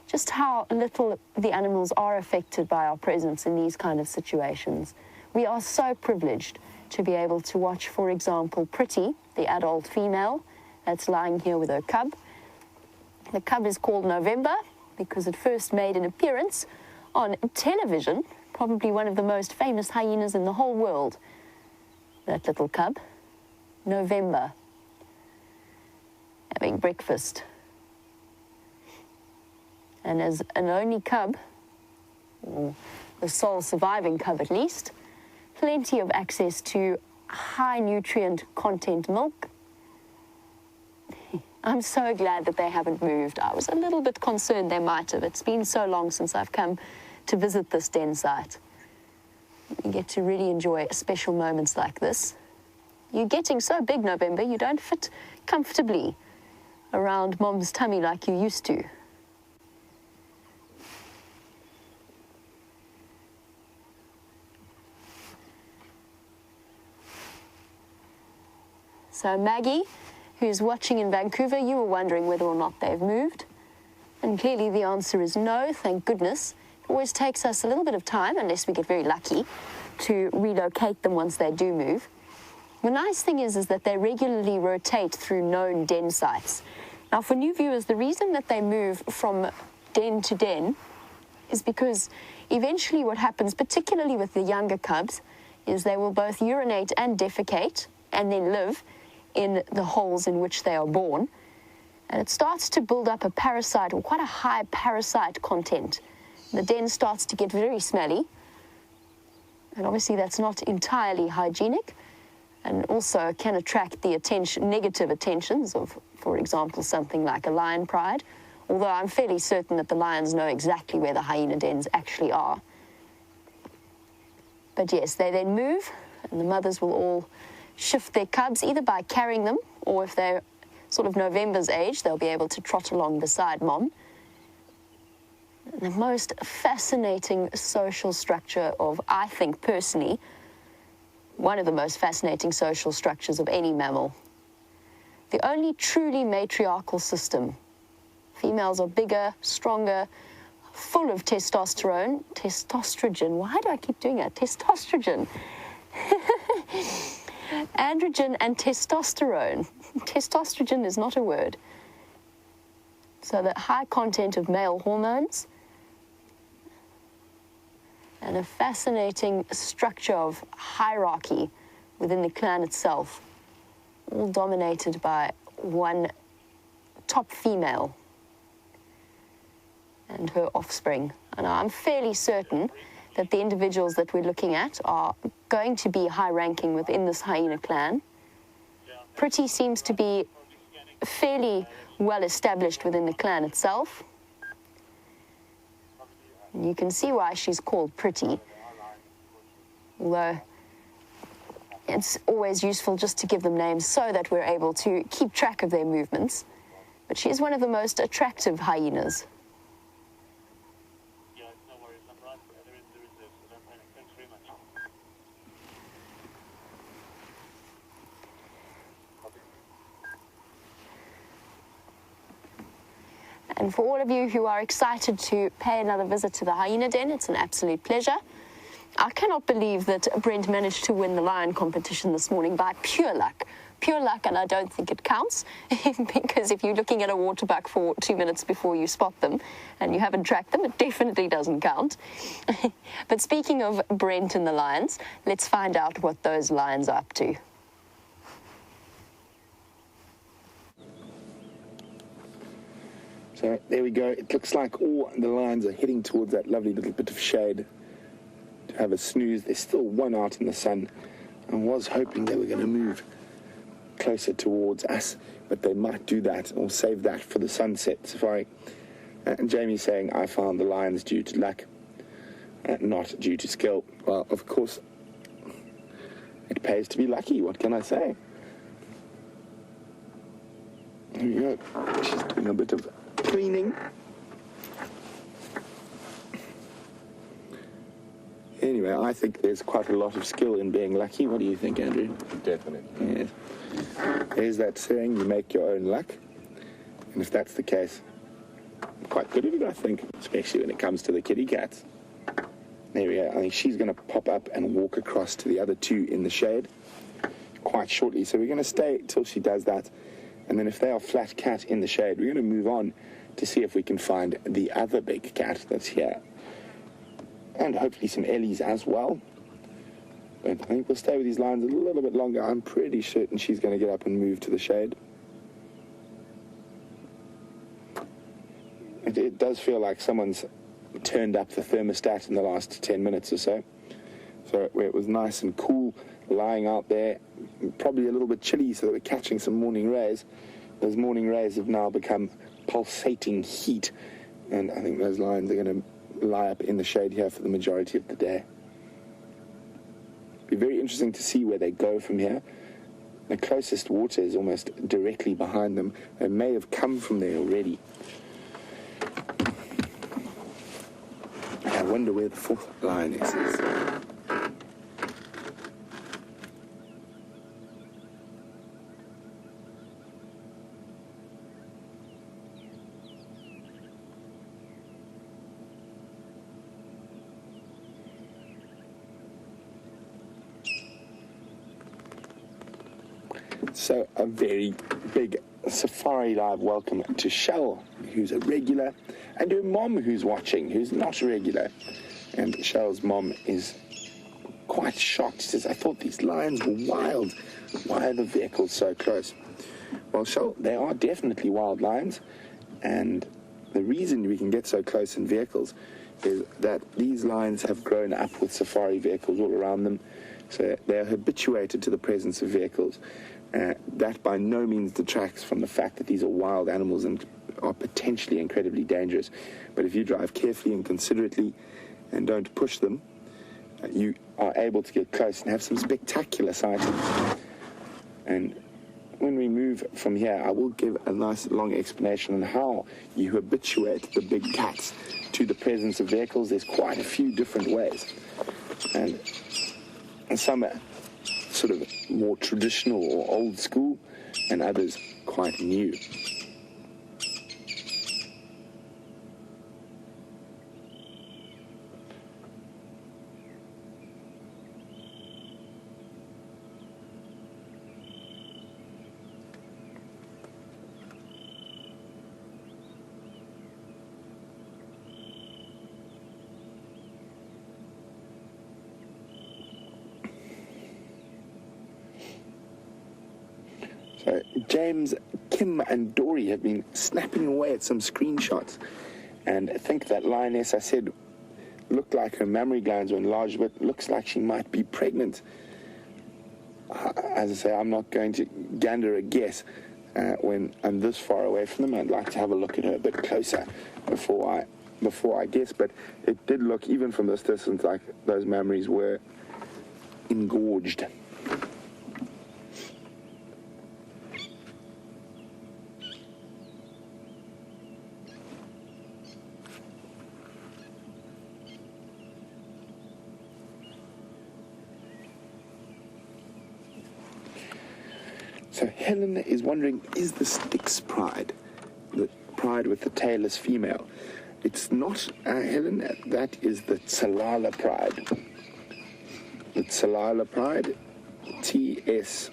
just how little the animals are affected by our presence in these kind of situations. We are so privileged to be able to watch, for example, Pretty, the adult female that's lying here with her cub. The cub is called November because it first made an appearance on television, probably one of the most famous hyenas in the whole world. That little cub, November, having breakfast. And as an only cub, or the sole surviving cub at least, plenty of access to high nutrient content milk. I'm so glad that they haven't moved. I was a little bit concerned they might have. It's been so long since I've come to visit this den site. You get to really enjoy special moments like this. You're getting so big, November, you don't fit comfortably around Mom's tummy like you used to. So Maggie, who's watching in Vancouver, you were wondering whether or not they've moved. And clearly the answer is no, thank goodness. It always takes us a little bit of time, unless we get very lucky, to relocate them once they do move. The nice thing is that they regularly rotate through known den sites. Now, for new viewers, the reason that they move from den to den is because eventually what happens, particularly with the younger cubs, is they will both urinate and defecate and then live in the holes in which they are born. And it starts to build up a parasite, or quite a high parasite content. The den starts to get very smelly. And obviously that's not entirely hygienic, and also can attract the negative attentions of, for example, something like a lion pride although I'm fairly certain that the lions know exactly where the hyena dens actually are. But yes, they then move, and the mothers will all shift their cubs, either by carrying them, or if they're sort of November's age, they'll be able to trot along beside mom. And the most fascinating social structure of, I think personally, one of the most fascinating social structures of any mammal. The only truly matriarchal system. Females are bigger, stronger, full of testosterone. Testosterone. Why do I keep doing that? Testosterone. Androgen and testosterone. Testosterone is not a word. So the high content of male hormones and a fascinating structure of hierarchy within the clan itself, all dominated by one top female and her offspring. And I'm fairly certain that the individuals that we're looking at are going to be high-ranking within this hyena clan. Pretty seems to be fairly well established within the clan itself. And you can see why she's called Pretty, although it's always useful just to give them names so that we're able to keep track of their movements. But she is one of the most attractive hyenas. Yeah, no worries. I'm right. There is this. So don't panic. Thanks very much. And for all of you who are excited to pay another visit to the hyena den, it's an absolute pleasure. I cannot believe that Brent managed to win the lion competition this morning by pure luck. Pure luck, and I don't think it counts, because if you're looking at a waterbuck for 2 minutes before you spot them and you haven't tracked them, it definitely doesn't count. But speaking of Brent and the lions, let's find out what those lions are up to. So there we go. It looks like all the lions are heading towards that lovely little bit of shade to have a snooze. There's still one out in the sun. I was hoping they were going to move closer towards us, but they might do that or save that for the sunset safari. And Jamie's saying, I found the lions due to luck, not due to skill. Well, of course, it pays to be lucky. What can I say? There we go. She's doing a bit of cleaning. Anyway, I think there's quite a lot of skill in being lucky. What do you think, Andrew? Definitely. Yes. There's that saying, you make your own luck. And if that's the case, I'm quite good at it, I think, especially when it comes to the kitty cats. There we go. I think she's going to pop up and walk across to the other two in the shade quite shortly. So we're going to stay till she does that. And then if they are flat cat in the shade, we're going to move on to see if we can find the other big cat that's here. And hopefully some ellies as well. But I think we'll stay with these lions a little bit longer. I'm pretty certain she's going to get up and move to the shade. It does feel like someone's turned up the thermostat in the last 10 minutes or so. So where it was nice and cool lying out there, probably a little bit chilly so that we're catching some morning rays. Those morning rays have now become pulsating heat, and I think those lions are going to lie up in the shade here for the majority of the day. Be very interesting to see where they go from here. The closest water is almost directly behind them. They may have come from there already. I wonder where the fourth lioness is. So a very big SafariLIVE welcome to Shell, who's a regular, and her mom who's watching, who's not a regular. And Shell's mom is quite shocked. She says, I thought these lions were wild. Why are the vehicles so close? Well, Shell, they are definitely wild lions, and the reason we can get so close in vehicles is that these lions have grown up with safari vehicles all around them, so they're habituated to the presence of vehicles. That by no means detracts from the fact that these are wild animals and are potentially incredibly dangerous. But if you drive carefully and considerately and don't push them, you are able to get close and have some spectacular sightings. And when we move from here, I will give a nice long explanation on how you habituate the big cats to the presence of vehicles. There's quite a few different ways. And some are sort of more traditional or old school, and others quite new. So James, Kim and Dory have been snapping away at some screenshots, and I think that lioness I said looked like her mammary glands were enlarged, but looks like she might be pregnant. As I say, I'm not going to gander a guess when I'm this far away from them. I'd like to have a look at her a bit closer before I guess, but it did look, even from this distance, like those mammaries were engorged. So Helen is wondering, is the Styx pride, the pride with the tailless female? It's not, Helen, that is the Tsalala pride. The Tsalala pride, T-S-L-A-L-A,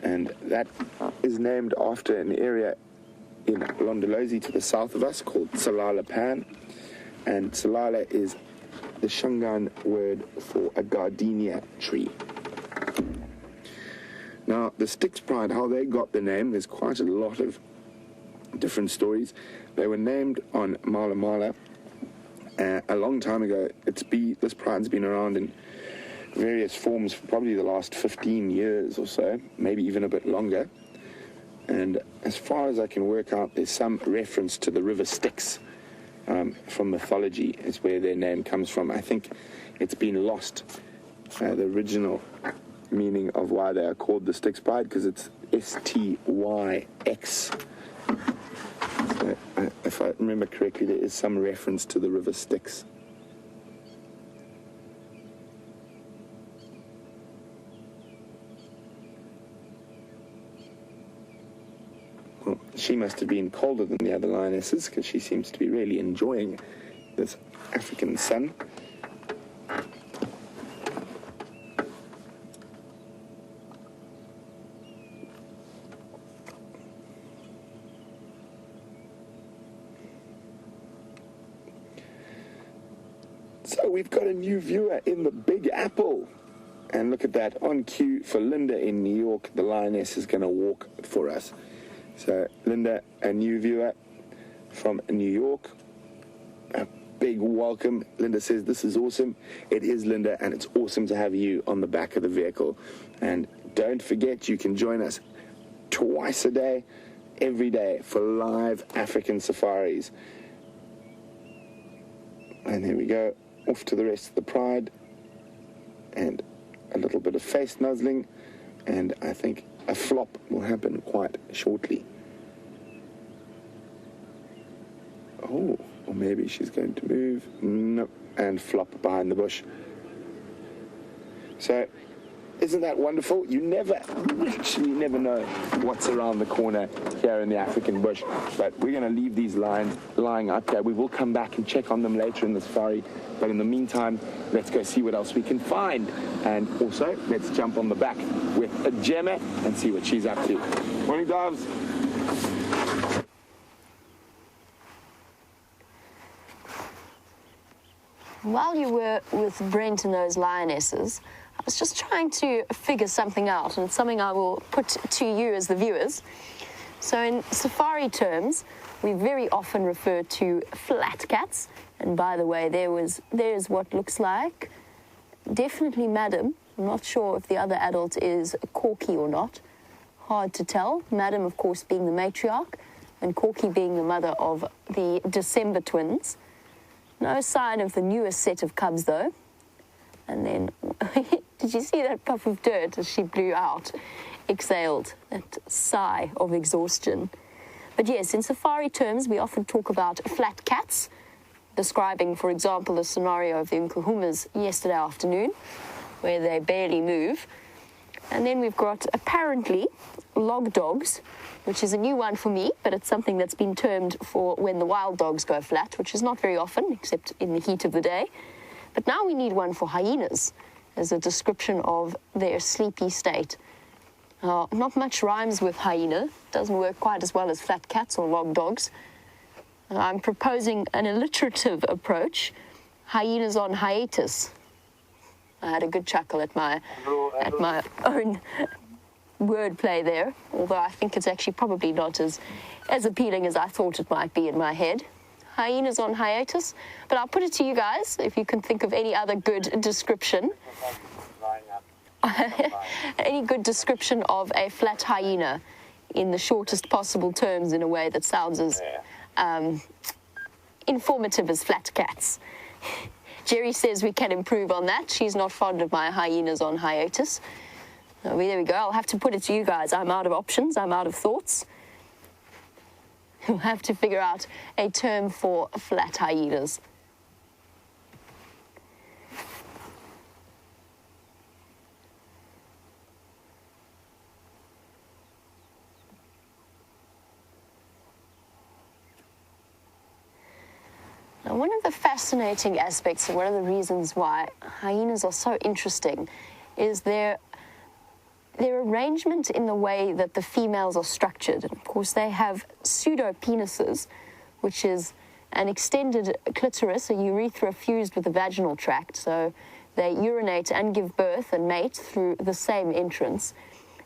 and that is named after an area in Londolozi to the south of us called Tsalala Pan, and Tsalala is the Shangaan word for a gardenia tree. Now, the Styx pride, how they got the name, there's quite a lot of different stories. They were named on Mala Mala a long time ago. This pride's been around in various forms for probably the last 15 years or so, maybe even a bit longer. And as far as I can work out, there's some reference to the river Styx. From mythology is where their name comes from. I think it's been lost, the original meaning of why they are called the Styx pride, because it's S-T-Y-X. So, if I remember correctly, there is some reference to the river Styx. Well, she must have been colder than the other lionesses, because she seems to be really enjoying this African sun. So we've got a new viewer in the Big Apple. And look at that, on cue for Linda in New York, the lioness is going to walk for us. So, Linda, a new viewer from New York. A big welcome. Linda says, this is awesome. It is, Linda, and it's awesome to have you on the back of the vehicle. And don't forget, you can join us twice a day, every day, for live African safaris. And here we go, off to the rest of the pride. And a little bit of face nuzzling. And I think a flop will happen quite shortly. Oh, or maybe she's going to move. Nope, and flop behind the bush. So, isn't that wonderful? You literally never know what's around the corner here in the African bush. But we're going to leave these lions lying up there. We will come back and check on them later in the safari. But in the meantime, let's go see what else we can find. And also, let's jump on the back with Djuma and see what she's up to. Morning, doves. While you were with Brent and those lionesses, I was just trying to figure something out, and it's something I will put to you as the viewers. So in safari terms, we very often refer to flat cats. And by the way, there's what looks like, definitely madam. I'm not sure if the other adult is a corky or not. hard to tell. Madam, of course, being the matriarch, and Corky being the mother of the December twins. No sign of the newest set of cubs, though. And then, did you see that puff of dirt as she blew out? Exhaled that sigh of exhaustion. But yes, in safari terms, we often talk about flat cats, describing, for example, the scenario of the Nkuhumas yesterday afternoon, where they barely move. And then we've got, apparently, log dogs, which is a new one for me, but it's something that's been termed for when the wild dogs go flat, which is not very often, except in the heat of the day. But now we need one for hyenas, as a description of their sleepy state. Not much rhymes with hyena. Doesn't work quite as well as flat cats or log dogs. I'm proposing an alliterative approach. Hyenas on hiatus. I had a good chuckle at my own wordplay there, although I think it's actually probably not as appealing as I thought it might be in my head. Hyenas on hiatus. But I'll put it to you guys, if you can think of any other good description. Any good description of a flat hyena in the shortest possible terms in a way that sounds as informative as flat cats. Jerry says we can improve on that. She's not fond of my hyenas on hiatus. Oh, there we go. I'll have to put it to you guys. I'm out of options. I'm out of thoughts. We'll have to figure out a term for flat hyenas. Now, one of the fascinating aspects and one of the reasons why hyenas are so interesting is their arrangement in the way that the females are structured. And of course, they have pseudo-penises, which is an extended clitoris, a urethra fused with the vaginal tract. So they urinate and give birth and mate through the same entrance.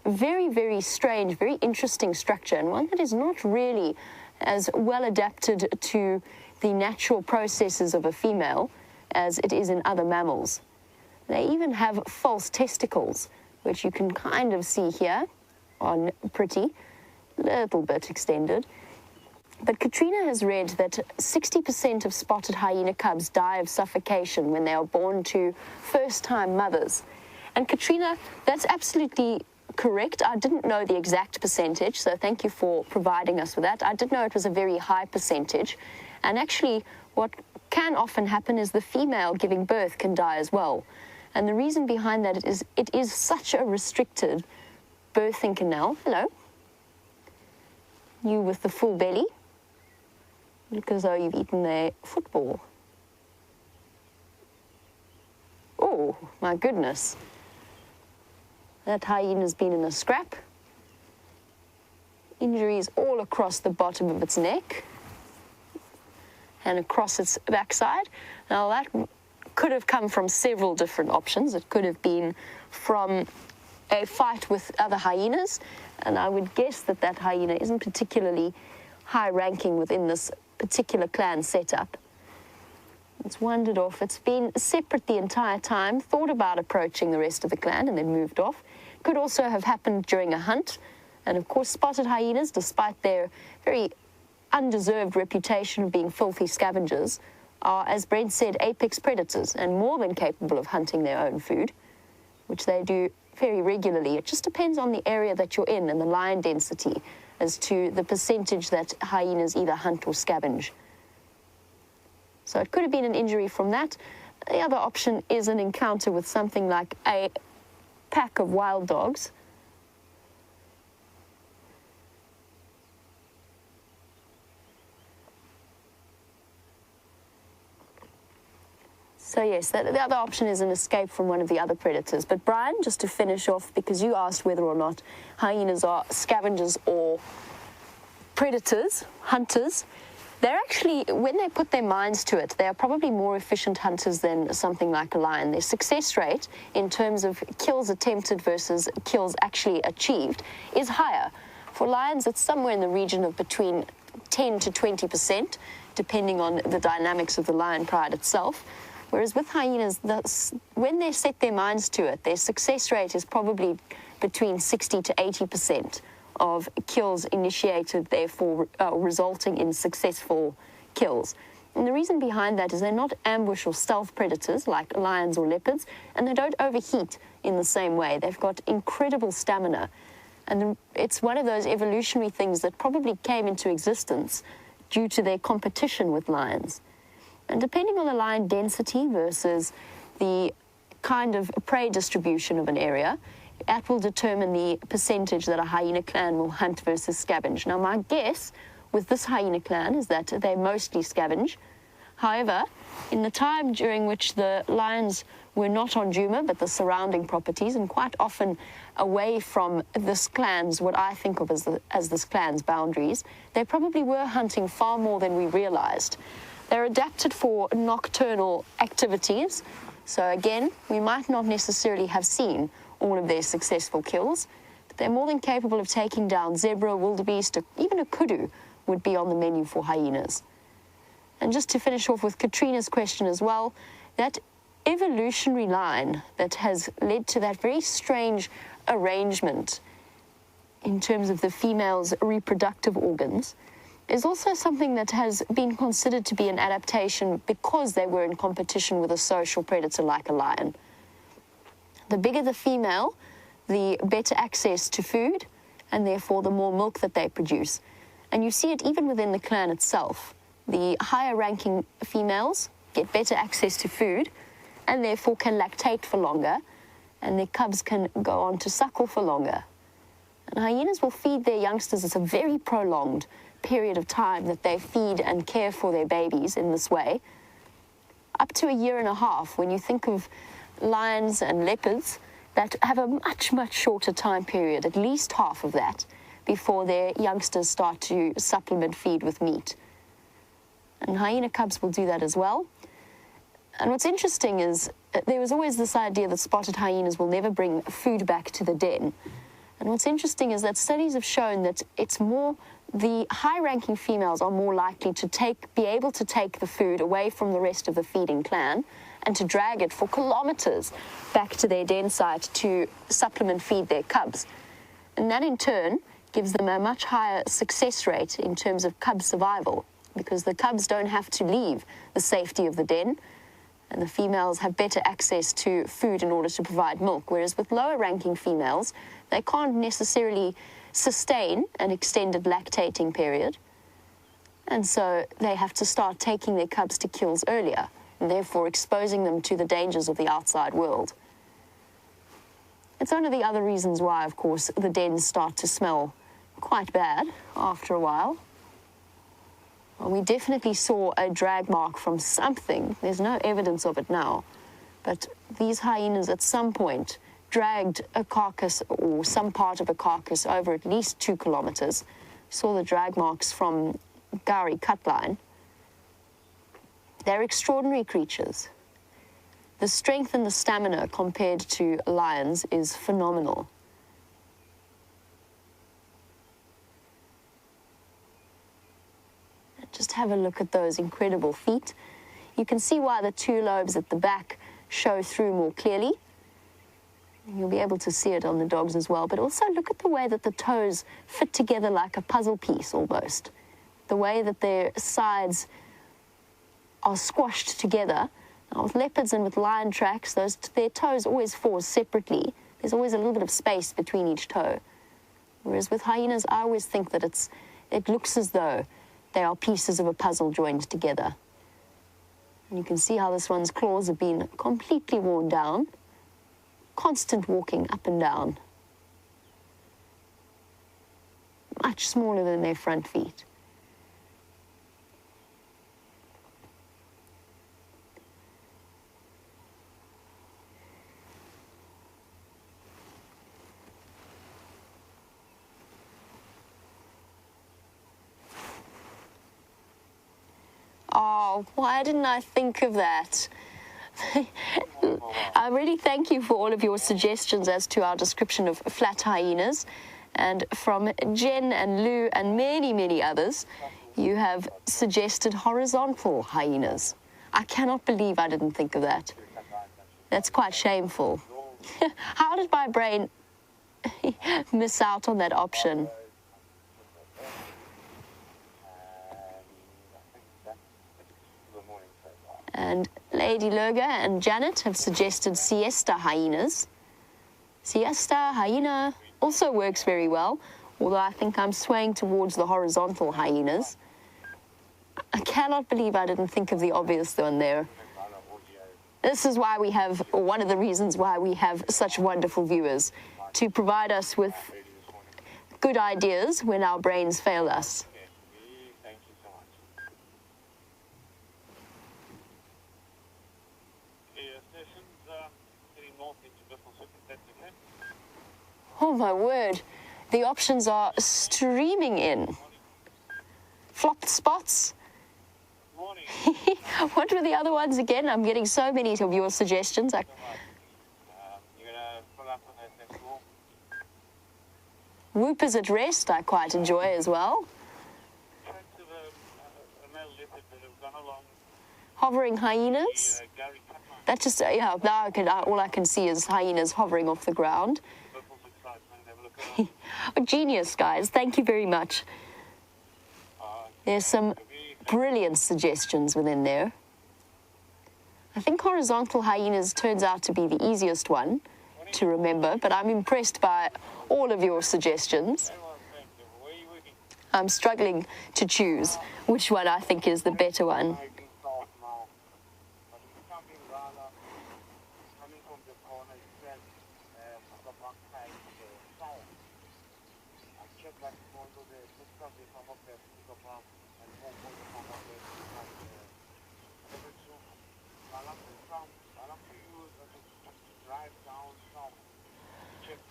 Very, very strange, very interesting structure, and one that is not really as well adapted to the natural processes of a female as it is in other mammals. They even have false testicles, which you can kind of see here on pretty, little bit extended. But Katrina has read that 60% of spotted hyena cubs die of suffocation when they are born to first-time mothers. And Katrina, that's absolutely correct. I didn't know the exact percentage, so thank you for providing us with that. I did know it was a very high percentage. And actually, what can often happen is the female giving birth can die as well. And the reason behind that is it is such a restricted birthing canal. Hello. You with the full belly. Look as though you've eaten a football. Oh, my goodness. That hyena's been in a scrap. Injuries all across the bottom of its neck and across its backside. Now that could have come from several different options. It could have been from a fight with other hyenas, and I would guess that that hyena isn't particularly high ranking within this particular clan setup. It's wandered off. It's been separate the entire time, thought about approaching the rest of the clan and then moved off. Could also have happened during a hunt. And of course, spotted hyenas, despite their very undeserved reputation of being filthy scavengers, are, as Brent said, apex predators and more than capable of hunting their own food, which they do very regularly. It just depends on the area that you're in and the lion density as to the percentage that hyenas either hunt or scavenge. So it could have been an injury from that. The other option is an encounter with something like a pack of wild dogs. So yes, the other option is an escape from one of the other predators. But Bryan, just to finish off, because you asked whether or not hyenas are scavengers or predators, hunters, they're actually, when they put their minds to it, they are probably more efficient hunters than something like a lion. Their success rate in terms of kills attempted versus kills actually achieved is higher. For lions, it's somewhere in the region of between 10 to 20%, depending on the dynamics of the lion pride itself. Whereas with hyenas, when they set their minds to it, their success rate is probably between 60 to 80% of kills initiated, therefore resulting in successful kills. And the reason behind that is they're not ambush or stealth predators like lions or leopards, and they don't overheat in the same way. They've got incredible stamina. And it's one of those evolutionary things that probably came into existence due to their competition with lions. And depending on the lion density versus the kind of prey distribution of an area, that will determine the percentage that a hyena clan will hunt versus scavenge. Now, my guess with this hyena clan is that they mostly scavenge. However, in the time during which the lions were not on Djuma, but the surrounding properties, and quite often away from this clan's, what I think of as this clan's boundaries, they probably were hunting far more than we realized. They're adapted for nocturnal activities. So again, we might not necessarily have seen all of their successful kills, but they're more than capable of taking down zebra, wildebeest, or even a kudu would be on the menu for hyenas. And just to finish off with Katrina's question as well, that evolutionary line that has led to that very strange arrangement in terms of the female's reproductive organs is also something that has been considered to be an adaptation because they were in competition with a social predator like a lion. The bigger the female, the better access to food, and therefore the more milk that they produce. And you see it even within the clan itself. The higher ranking females get better access to food and therefore can lactate for longer, and their cubs can go on to suckle for longer. And hyenas will feed their youngsters. It's a very prolonged period of time that they feed and care for their babies in this way, up to 1.5 years. When you think of lions and leopards that have a much, much shorter time period, at least half of that, before their youngsters start to supplement feed with meat. And hyena cubs will do that as well. And what's interesting is there was always this idea that spotted hyenas will never bring food back to the den. And what's interesting is that studies have shown that it's more the high-ranking females are more likely to be able to take the food away from the rest of the feeding clan and to drag it for kilometers back to their den site to supplement feed their cubs. And that in turn gives them a much higher success rate in terms of cub survival, because the cubs don't have to leave the safety of the den, and the females have better access to food in order to provide milk, whereas with lower-ranking females, they can't necessarily sustain an extended lactating period, and so they have to start taking their cubs to kills earlier, and therefore exposing them to the dangers of the outside world. It's one of the other reasons why, of course, the dens start to smell quite bad after a while. Well, we definitely saw a drag mark from something. There's no evidence of it now, but these hyenas at some point dragged a carcass or some part of a carcass over at least 2 kilometers. Saw the drag marks from Gowrie Cutline. They're extraordinary creatures. The strength and the stamina compared to lions is phenomenal. Just have a look at those incredible feet. You can see why the 2 lobes at the back show through more clearly. You'll be able to see it on the dogs as well, but also look at the way that the toes fit together like a puzzle piece almost. The way that their sides are squashed together. Now, with leopards and with lion tracks, their toes always fall separately. There's always a little bit of space between each toe. Whereas with hyenas, I always think that it looks as though they are pieces of a puzzle joined together. And you can see how this one's claws have been completely worn down. Constant walking up and down. Much smaller than their front feet. Oh, why didn't I think of that? I really thank you for all of your suggestions as to our description of flat hyenas. And from Jen and Lou and many, many others, you have suggested horizontal hyenas. I cannot believe I didn't think of that. That's quite shameful. How did my brain miss out on that option? And Lady Lurga and Janet have suggested siesta hyenas. Siesta, hyena, also works very well, although I think I'm swaying towards the horizontal hyenas. I cannot believe I didn't think of the obvious one there. This is why we have, or one of the reasons why we have such wonderful viewers, to provide us with good ideas when our brains fail us. Oh my word, the options are streaming in. Flopped spots. What were the other ones again? I'm getting so many of your suggestions. Whoopers at rest, I quite enjoy as well. Hovering hyenas. That just, yeah, now all I can see is hyenas hovering off the ground. Genius, guys. Thank you very much. There's some brilliant suggestions within there. I think horizontal hyenas turns out to be the easiest one to remember, but I'm impressed by all of your suggestions. I'm struggling to choose which one I think is the better one.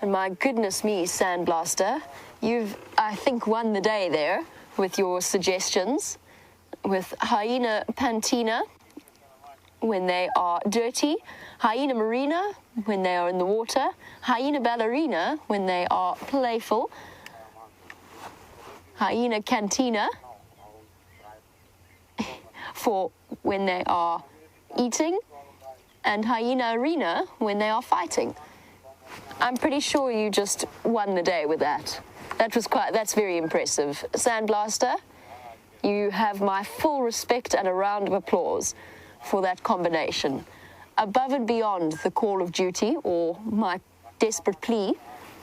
And my goodness me, Sandblaster, you've, I think, won the day there with your suggestions. With hyena pantina when they are dirty, hyena marina when they are in the water, hyena ballerina when they are playful, hyena cantina for when they are eating, and hyena arena when they are fighting. I'm pretty sure you just won the day with that. That's very impressive. Sandblaster, you have my full respect and a round of applause for that combination. Above and beyond the call of duty or my desperate plea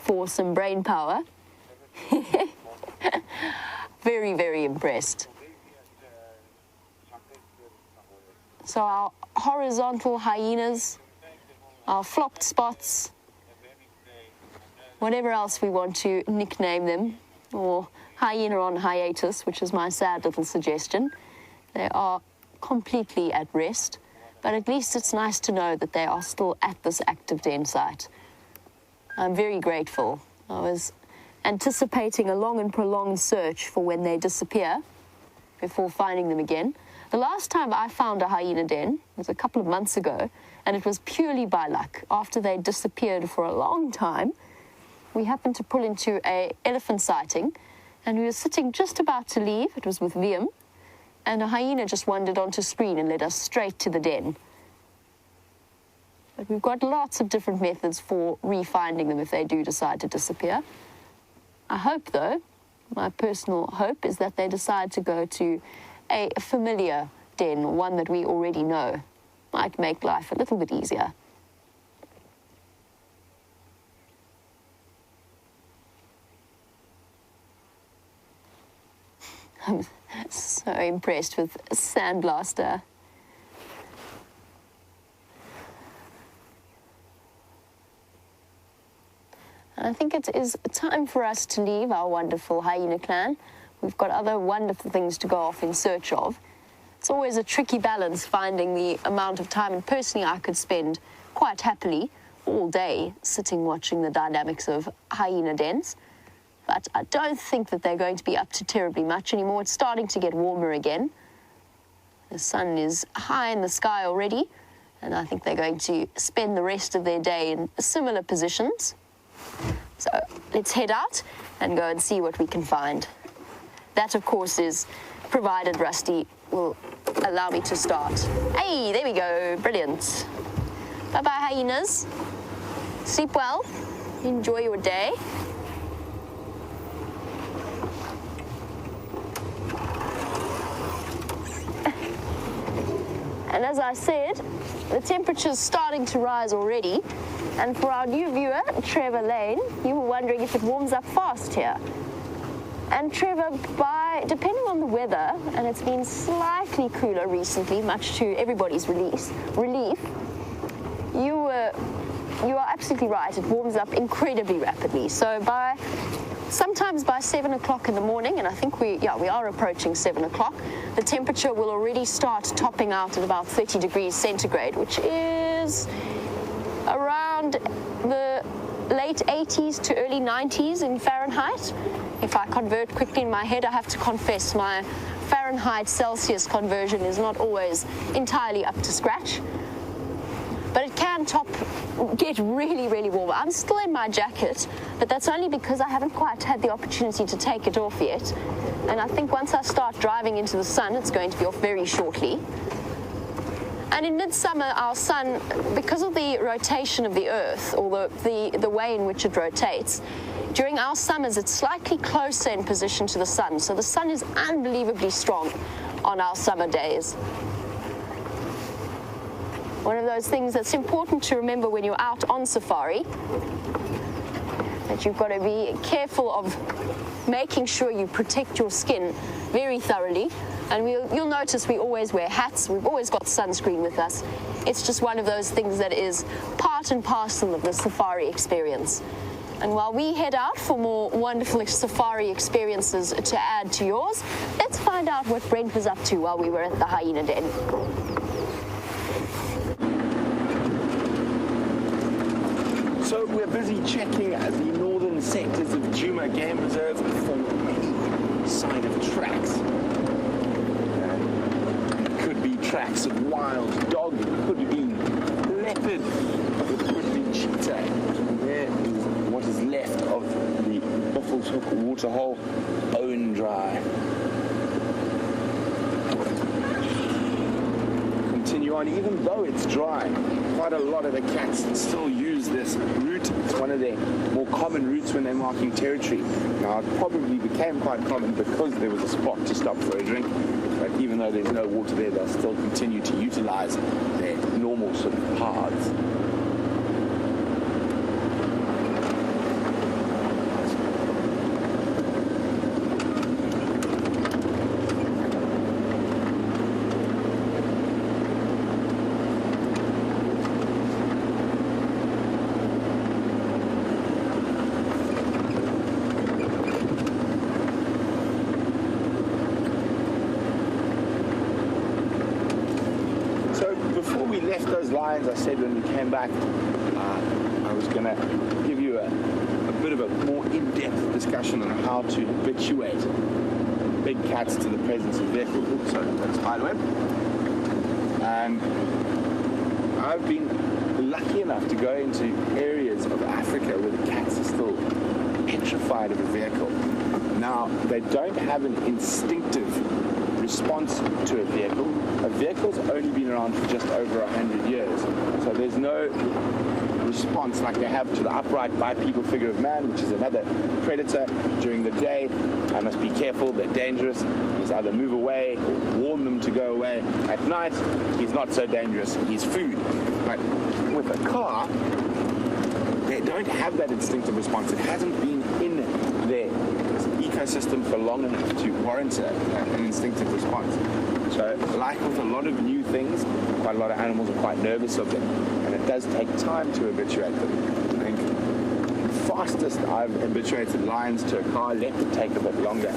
for some brain power. Very, very impressed. So our horizontal hyenas, our flopped spots, whatever else we want to nickname them, or hyena on hiatus, which is my sad little suggestion. They are completely at rest, but at least it's nice to know that they are still at this active den site. I'm very grateful. I was anticipating a long and prolonged search for when they disappear before finding them again. The last time I found a hyena den was a couple of months ago, and it was purely by luck. After they disappeared for a long time, we happened to pull into an elephant sighting, and we were sitting just about to leave. It was with Liam, and a hyena just wandered onto screen and led us straight to the den. But we've got lots of different methods for re-finding them if they do decide to disappear. I hope, though, my personal hope is that they decide to go to a familiar den, one that we already know. Might make life a little bit easier. I'm so impressed with Sandblaster. I think it is time for us to leave our wonderful hyena clan. We've got other wonderful things to go off in search of. It's always a tricky balance finding the amount of time, and personally I could spend quite happily all day sitting watching the dynamics of hyena dens. But I don't think that they're going to be up to terribly much anymore. It's starting to get warmer again. The sun is high in the sky already, and I think they're going to spend the rest of their day in similar positions. So let's head out and go and see what we can find. That, of course, is provided Rusty will allow me to start. Hey, there we go. Brilliant. Bye-bye, hyenas. Sleep well. Enjoy your day. And as I said, the temperature's starting to rise already. And for our new viewer, Trevor Lane, you were wondering if it warms up fast here. And Trevor, depending on the weather, and it's been slightly cooler recently, much to everybody's relief, you are absolutely right. It warms up incredibly rapidly. So sometimes by 7 o'clock in the morning, and I think we are approaching 7 o'clock, the temperature will already start topping out at about 30 degrees centigrade, which is around the late 80s to early 90s in Fahrenheit. If I convert quickly in my head, I have to confess my Fahrenheit Celsius conversion is not always entirely up to scratch. But it can get really, really warm. I'm still in my jacket, but that's only because I haven't quite had the opportunity to take it off yet. And I think once I start driving into the sun, it's going to be off very shortly. And in midsummer, our sun, because of the rotation of the Earth, or the way in which it rotates, during our summers, it's slightly closer in position to the sun. So the sun is unbelievably strong on our summer days. One of those things that's important to remember when you're out on safari, that you've got to be careful of making sure you protect your skin very thoroughly. And you'll notice we always wear hats. We've always got sunscreen with us. It's just one of those things that is part and parcel of the safari experience. And while we head out for more wonderful safari experiences to add to yours, let's find out what Brent was up to while we were at the hyena den. So we're busy checking the northern sectors of Djuma Game Reserve for any sign of tracks. It could be tracks of wild dog, it could be leopard, it could be cheetah. There is what is left of the Buffalo's Hook waterhole, bone dry. Continue on, even though it's dry, quite a lot of the cats still use this route. It's one of their more common routes when they're marking territory. Now, it probably became quite common because there was a spot to stop for a drink, but even though there's no water there, they'll still continue to utilize their normal sort of paths. I said when we came back, I was going to give you a bit of a more in-depth discussion on how to habituate big cats to the presence of vehicles. Oops, sorry, that's spiderweb. And I've been lucky enough to go into areas of Africa where the cats are still petrified of a vehicle. Now, they don't have an instinctive response to a vehicle. A vehicle's only been around for just over 100 years, so there's no response like they have to the upright bipedal figure of man, which is another predator. During the day, I must be careful, they're dangerous. Just either move away or warn them to go away. At night, he's not so dangerous, he's food. But with a car, they don't have that instinctive response. It hasn't been in their ecosystem for long enough to warrant an instinctive response. So, like with a lot of new things, quite a lot of animals are quite nervous of them, and it does take time to habituate them. I think the fastest I've habituated lions to a car, let it take a bit longer,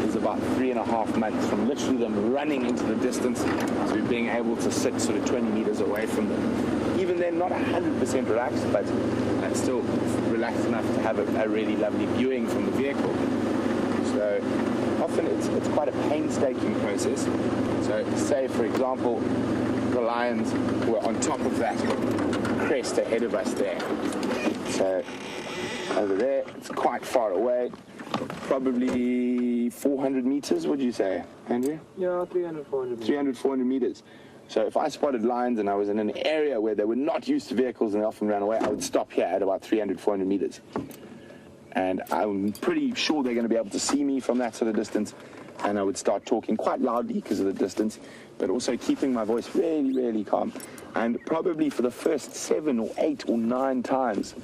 is about 3.5 months, from literally them running into the distance to being able to sit sort of 20 meters away from them. Even then, not 100% relaxed, but still relaxed enough to have a really lovely viewing from the vehicle. So often it's quite a painstaking process. So say, for example, the lions were on top of that crest ahead of us there. So over there, it's quite far away, probably maybe 400 meters, would you say, Andrew? Yeah, 300, 400 meters. 300, 400 meters. So if I spotted lions and I was in an area where they were not used to vehicles and they often ran away, I would stop here at about 300, 400 meters. And I'm pretty sure they're going to be able to see me from that sort of distance. And I would start talking quite loudly because of the distance, but also keeping my voice really, really calm. And probably for the first 7 or 8 or 9 times,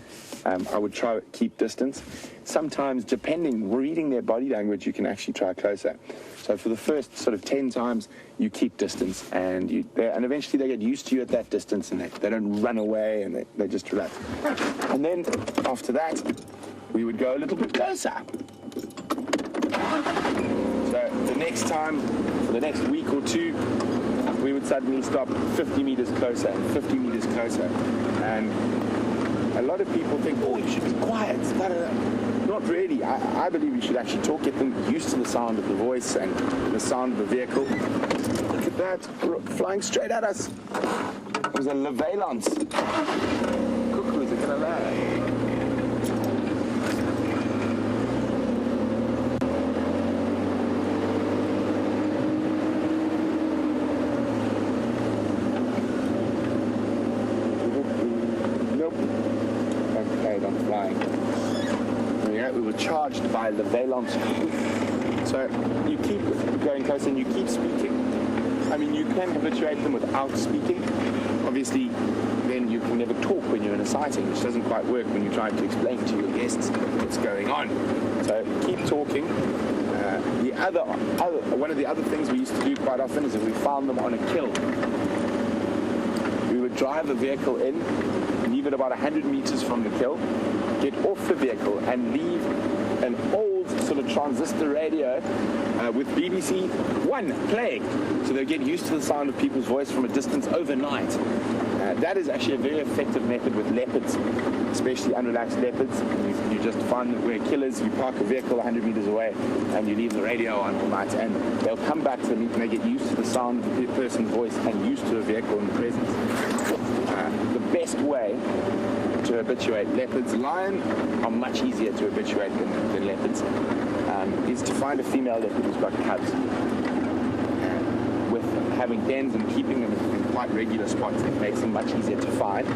I would try to keep distance. Sometimes, depending, reading their body language, you can actually try closer. So for the first sort of 10 times, you keep distance, and eventually they get used to you at that distance, and they don't run away, and they just relax. And then after that, we would go a little bit closer. So the next time, for the next week or 2, we would suddenly stop 50 meters closer and 50 meters closer. And a lot of people think, oh, you should be quiet. Not really. I believe you should actually talk, get them used to the sound of the voice and the sound of the vehicle. Look at that, flying straight at us. It was a levalance. Cuckoos are going to land. Charged by the valence. So you keep going close and you keep speaking. I mean, you can habituate them without speaking. Obviously, then you can never talk when you're in a sighting, which doesn't quite work when you're trying to explain to your guests what's going on. So keep talking. One of the other things we used to do quite often is if we found them on a kill, we would drive a vehicle in, leave it about 100 meters from the kill, get off the vehicle and leave an old sort of transistor radio with BBC One playing. So they'll get used to the sound of people's voice from a distance overnight. That is actually a very effective method with leopards, especially unrelaxed leopards. You just find that where killers, you park a vehicle 100 meters away and you leave the radio on all night, and they'll come back to the meet and they get used to the sound of the person's voice and used to a vehicle in the presence. The best way to habituate leopards, lion are much easier to habituate than leopards, is to find a female leopard who's got cubs. With having dens and keeping them in quite regular spots, it makes them much easier to find.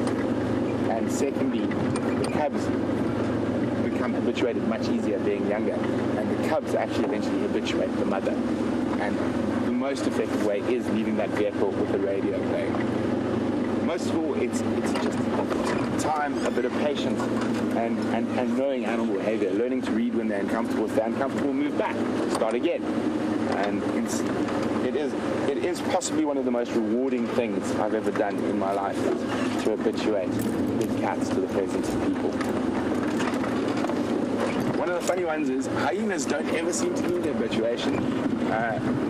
And secondly, the cubs become habituated much easier being younger, and the cubs actually eventually habituate the mother. And the most effective way is leaving that vehicle with the radio playing. Most of all, it's just time, a bit of patience, and knowing animal behavior, learning to read when they're uncomfortable. If they're uncomfortable, move back, start again. And it is possibly one of the most rewarding things I've ever done in my life, to habituate big cats to the presence of people. One of the funny ones is hyenas don't ever seem to need habituation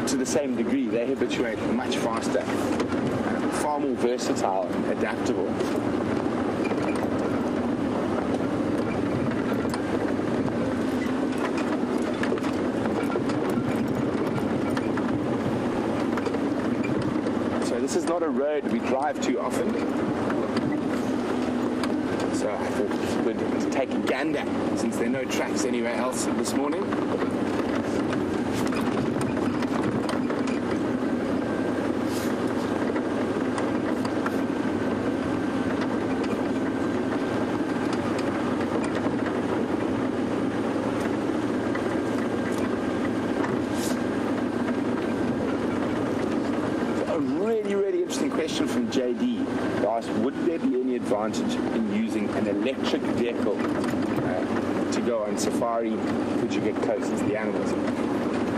to the same degree. They habituate much faster. Far more versatile and adaptable. So this is not a road we drive too often. So I thought it would take a gander since there are no tracks anywhere else this morning. Question from JD, who asked, would there be any advantage in using an electric vehicle to go on safari? Could you get close to the animals?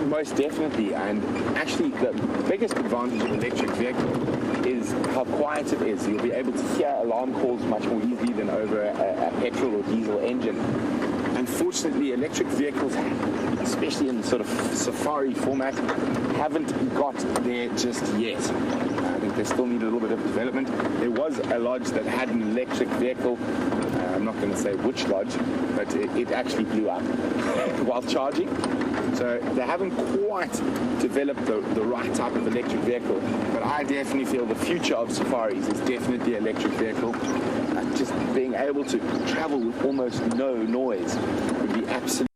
Most definitely, and actually the biggest advantage of an electric vehicle is how quiet it is. You'll be able to hear alarm calls much more easily than over a petrol or diesel engine. Unfortunately, electric vehicles, especially in the sort of safari format, haven't got there just yet. I think they still need a little bit of development. There was a lodge that had an electric vehicle. I'm not going to say which lodge, but it actually blew up while charging. So they haven't quite developed the right type of electric vehicle. But I definitely feel the future of safaris is definitely electric vehicle. Just being able to travel with almost no noise would be absolutely